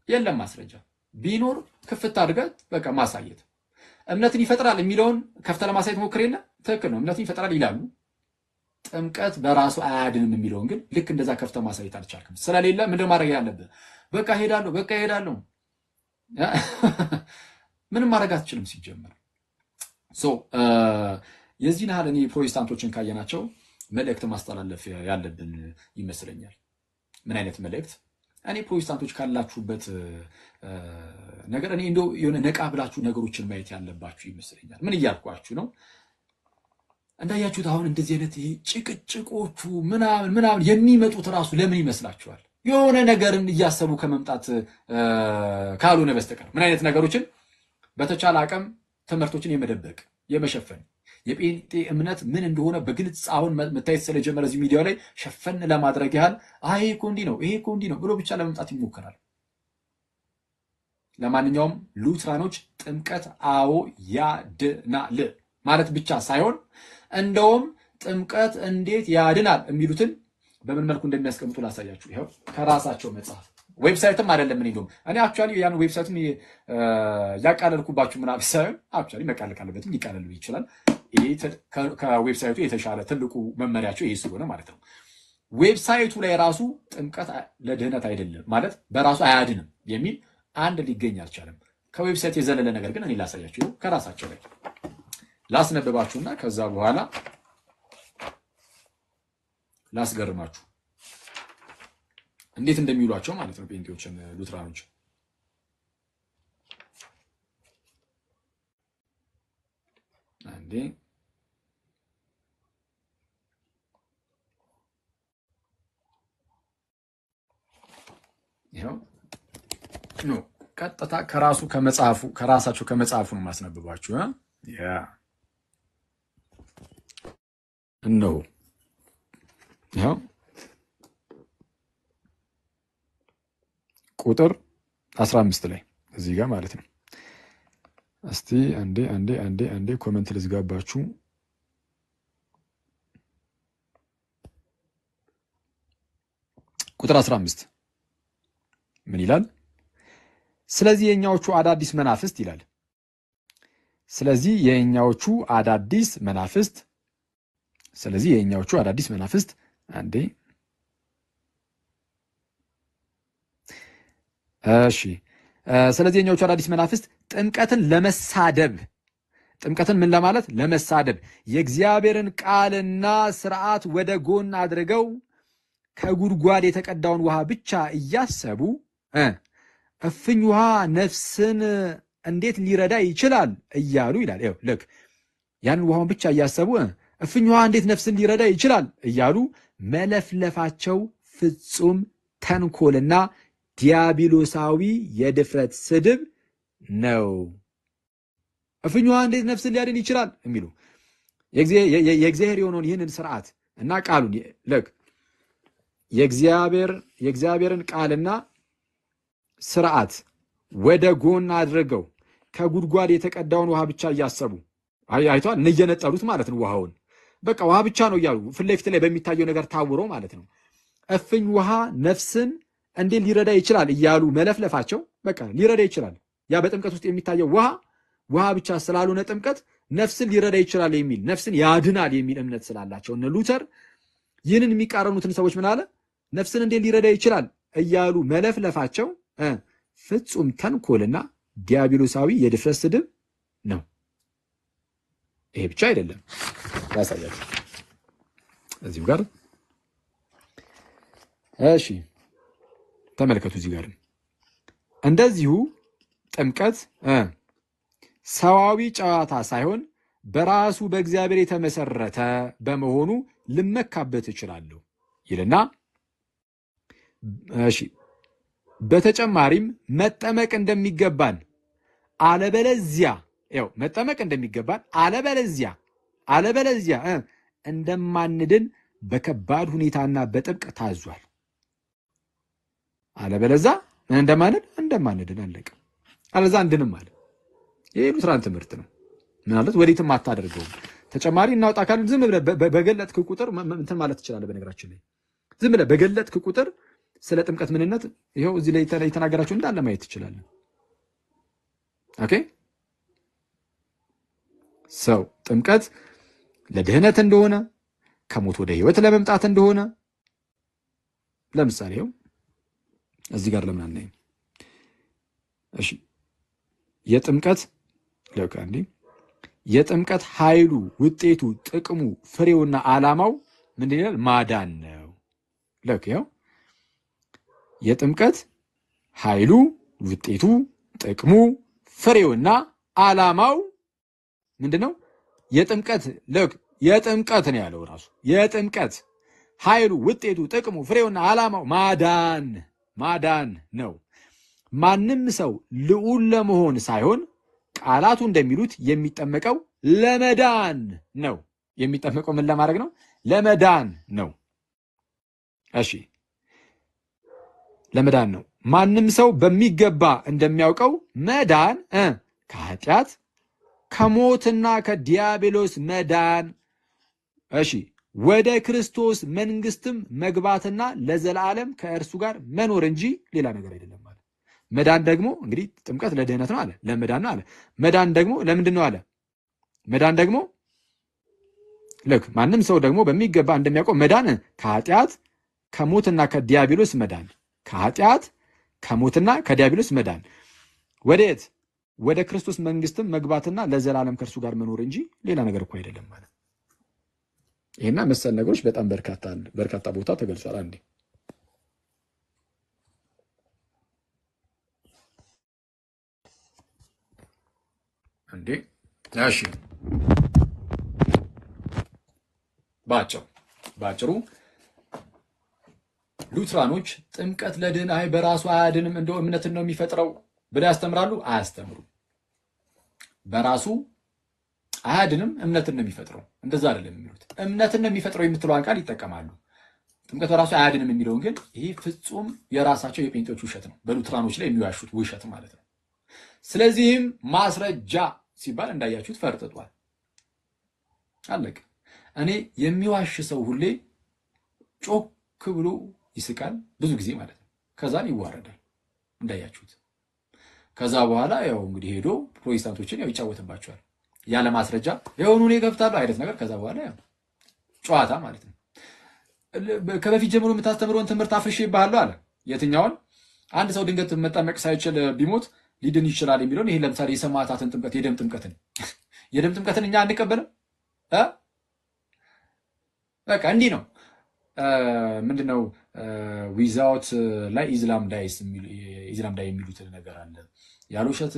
የለም ማስረጃ ቢኖር ክፍት አድርገህ በቃ ማሳየት። እምነትን ይፈጥራል የሚለውን ከፍተህ ለማሳየት ሞክር የለ። ትክክል ነው፣ እምነትን ይፈጥራል ይላሉ። ጥምቀት በራሱ አያድንም የሚለውን ግን ልክ እንደዛ ከፍተህ ማሳየት አልቻልክም። ስለሌለ ምንድን ማድረግ ያለብህ? በቃ ሄዳለሁ። ምንም ማድረግ አትችልም ሲጀመር። የዚህን ያህል እኔ ፕሮቴስታንቶችን ካየናቸው መልእክት ማስተላለፍ ያለብን ይመስለኛል። ምን አይነት መልእክት? እኔ ፕሮቴስታንቶች ካላችሁበት ነገር እኔ እንደው የሆነ ነቃ ብላችሁ ነገሮችን ማየት ያለባችሁ ይመስለኛል። ምን እያልኳችሁ ነው? እንዳያችሁት አሁን እንደዚህ አይነት ጭቅጭቆቹ ምናምን የሚመጡት ራሱ ለምን ይመስላችኋል? የሆነ ነገርን እያሰቡ ከመምጣት ካልሆነ በስተቀር ምን አይነት ነገሮችን በተቻለ አቅም ትምህርቶችን የመደበቅ የመሸፈን የጴንጤ እምነት ምን እንደሆነ በግልጽ አሁን መታየት ስለጀመረ እዚህ ሚዲያው ላይ ሸፈን ለማድረግ ያህል ይሄ እኮ እንዲህ ነው፣ ይሄ እኮ እንዲህ ነው ብሎ ብቻ ለመምጣት ይሞከራል። ለማንኛውም ሉትራኖች ጥምቀት አዎ ያድናል ማለት ብቻ ሳይሆን እንደውም ጥምቀት እንዴት ያድናል የሚሉትን በምን መልኩ እንደሚያስቀምጡ ላሳያችሁ። ይኸው ከራሳቸው መጽሐፍ ዌብሳይትም አይደለም። እኔ አክቹዋሊ ያን ዌብሳይትም ያቃለልኩባችሁ ምናምን ሳይሆን አክቹዋሊ መቃለል ካለበትም ሊቃለል ይችላል። ከዌብሳይቱ የተሻለ ትልቁ መመሪያቸው ይሄ ስለሆነ ማለት ነው። ዌብሳይቱ ላይ ራሱ ጥምቀት ለድህነት አይደለም ማለት በራሱ አያድንም የሚል አንድ ሊገኝ አልቻለም። ከዌብሳይት የዘለለ ነገር ግን እኔ ላሳያችሁ ከራሳቸው ላይ ላስነበባችሁና ከዛ በኋላ ላስገርማችሁ እንዴት እንደሚውሏቸው ማለት ነው ጴንጤዎችን ሉትራኖች። አንዴ ይኸው ኖ ቀጥታ ከራሳቸው ከመጽሐፉ ነው ማስነብባችሁ ያ ነው ያው ቁጥር 15 ላይ እዚህ ጋር ማለት ነው። እስቲ አንዴ ኮሜንት ልዝጋባችሁ። ቁጥር 15 ምን ይላል? ስለዚህ የኛዎቹ አዳዲስ መናፍስት ይላል። ስለዚህ የኛዎቹ አዳዲስ መናፍስት አንዴ እሺ ስለዚህ የኛዎቹ አዳዲስ መናፍስት ጥምቀትን ምን ለማለት ለመሳደብ የእግዚአብሔርን ቃልና ሥርዓት ወደ ጎን አድርገው ከጉድጓድ የተቀዳውን ውሃ ብቻ እያሰቡ እፍኝ ውሃ ነፍስን እንዴት ሊረዳ ይችላል እያሉ ይላል። ይኸው ልክ ያን ውሃውን ብቻ እያሰቡ እፍኝ ውሃ እንዴት ነፍስን ሊረዳ ይችላል እያሉ መለፍለፋቸው ፍጹም ተንኮልና ዲያብሎሳዊ የድፍረት ስድብ ነው። እፍኝ ውሃ እንዴት ነፍስን ሊያድን ይችላል የሚሉ የእግዚአብሔር የሆነውን ይህንን ሥርዓት እና ቃሉን ልክ የእግዚአብሔርን ቃልና ሥርዓት ወደ ጎን አድርገው ከጉድጓድ የተቀዳውን ውሃ ብቻ እያሰቡ አይቷል እየነጠሉት ማለት ነው። ውሃውን በቃ ውሃ ብቻ ነው እያሉ ፊት ለፊት ላይ በሚታየው ነገር ታውሮ ማለት ነው። እፍኝ ውሃ ነፍስን እንዴት ሊረዳ ይችላል እያሉ መለፍለፋቸው በቃ ሊረዳ ይችላል። ያ በጥምቀት ውስጥ የሚታየው ውሃ ብቻ ስላልሆነ ጥምቀት ነፍስን ሊረዳ ይችላል የሚል ነፍስን ያድናል የሚል እምነት ስላላቸው እነ ሉተር ይህንን የሚቃረኑትን ሰዎች ምን አለ? ነፍስን እንዴት ሊረዳ ይችላል እያሉ መለፍለፋቸው ፍጹም ተንኮልና ዲያብሎሳዊ የድፍረት ስድብ ነው። ይሄ ብቻ አይደለም፣ ያሳያችሁ እዚሁ ጋር እሺ ተመልከቱ። እዚህ ጋር እንደዚሁ ጥምቀት ሰዋዊ ጨዋታ ሳይሆን በራሱ በእግዚአብሔር የተመሰረተ በመሆኑ ልመካበት እችላለሁ ይልና እሺ በተጨማሪም መጠመቅ እንደሚገባን አለበለዚያ እንደማንድን በከባድ ሁኔታና በጥብቅ ታዟል። አለበለዚያ እንደማንድን አለቀ። አለዛ እንድንም አለ። ይሄ ሉትራን ትምህርት ነው ማለት ወዴትም አታደርገውም። ተጨማሪ እናውጣ ካልን ዝም ብለህ በገለጥክ ቁጥር እንትን ማለት ትችላለህ። በነገራችን ላይ ዝም ብለህ በገለጥክ ቁጥር ስለ ጥምቀት ምንነት ይሄው እዚህ ላይ የተናገራቸው እንዳለ ማየት ትችላለህ። ኦኬ ሰው ጥምቀት ለድህነት እንደሆነ ከሞት ወደ ህይወት ለመምጣት እንደሆነ ለምሳሌ እዚህ ጋር ለምን አናይም? እሺ የጥምቀት ኃይሉ ውጤቱ ጥቅሙ ፍሬውና ዓላማው ምንድን ይላል? ማዳን ነው። ለክ የጥምቀት ኃይሉ ውጤቱ ጥቅሙ ፍሬውና ዓላማው ምንድነው? የጥምቀት ነው ያለው ራሱ። የጥምቀት ኃይሉ ውጤቱ ጥቅሙ ፍሬውና ዓላማው ማዳን ነው። ማንም ሰው ልዑል ለመሆን ሳይሆን ቃላቱ እንደሚሉት የሚጠመቀው ለመዳን ነው። የሚጠመቀው ምን ለማድረግ ነው? ለመዳን ነው። እሺ ለመዳን ነው። ማንም ሰው በሚገባ እንደሚያውቀው መዳን ከኃጢአት ከሞትና ከዲያብሎስ መዳን እሺ ወደ ክርስቶስ መንግስትም መግባትና ለዘላለም ከእርሱ ጋር መኖር እንጂ ሌላ ነገር አይደለም ማለት። መዳን ደግሞ እንግዲህ ጥምቀት ለድህነት ነው አለ፣ ለመዳን ነው አለ። መዳን ደግሞ ለምንድን ነው አለ? መዳን ደግሞ ልክ ማንም ሰው ደግሞ በሚገባ እንደሚያውቀው መዳን ከኃጢአት ከሞትና ከዲያብሎስ መዳን፣ ከኃጢአት ከሞትና ከዲያብሎስ መዳን ወዴት? ወደ ክርስቶስ መንግስትም መግባትና ለዘላለም ከእርሱ ጋር መኖር እንጂ ሌላ ነገር እኮ አይደለም ማለት። ይሄና መሰል ነገሮች በጣም በርካታ ቦታ ተገልጿል። አንዴ እሺ ባጭሩ ሉትራኖች ጥምቀት ለድህን አይ በራሱ አያድንም እንደው እምነትን ነው የሚፈጥረው ብለው ያስተምራሉ። አያስተምሩም። በራሱ አያድንም እምነትን ነው የሚፈጥረው። እንደዛ አይደለም የሚሉት። እምነትን ነው የሚፈጥረው የምትለዋን ቃል ይጠቀማሉ። ጥምቀት በራሱ አያድንም የሚለውን ግን ይህ ፍጹም የራሳቸው የጴንጤዎች ውሸት ነው። በሉትራኖች ላይ የሚዋሹት ውሸት ማለት ነው። ስለዚህም ማስረጃ ሲባል እንዳያችሁት ፈርጥጧል። አለቀ። እኔ የሚዋሽ ሰው ሁሌ ጮክ ብሎ ይስቃል ብዙ ጊዜ ማለት ነው። ከዛን ይዋረዳል እንዳያችሁት። ከዛ በኋላ ያው እንግዲህ ሄዶ ፕሮቴስታንቶችን ያው ይጫወትባቸዋል ያለ ማስረጃ የሆኑ ነው ይገፍታሉ አይነት ነገር። ከዛ በኋላ ያው ጨዋታ ማለት ነው። ከበፊት ጀምሮ የምታስተምረውን ትምህርት አፍርሼ ይባሃሉ አለ። የትኛውን? አንድ ሰው ድንገት መጠመቅ ሳይችል ቢሞት ሊድን ይችላል የሚለውን ይሄ ለምሳሌ የሰማዕታትን ጥምቀት የደም ጥምቀትን እኛ አንቀበልም። በቃ እንዲህ ነው። ምንድነው ዊዛውት ላይ ኢስላም ዳይ የሚሉት ነገር አለ። ያለ ውሸት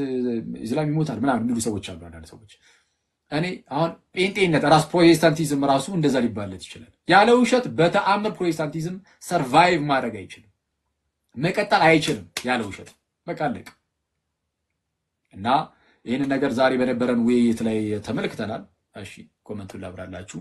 ኢስላም ይሞታል ምናምን የሚሉ ሰዎች አሉ። አንዳንድ ሰዎች እኔ አሁን ጴንጤነት ራስ ፕሮቴስታንቲዝም ራሱ እንደዛ ሊባለት ይችላል። ያለ ውሸት በተአምር ፕሮቴስታንቲዝም ሰርቫይቭ ማድረግ አይችልም፣ መቀጠል አይችልም ያለ ውሸት። በቃ አለቅ እና ይህንን ነገር ዛሬ በነበረን ውይይት ላይ ተመልክተናል። እሺ ኮመንቱን ላብራላችሁ።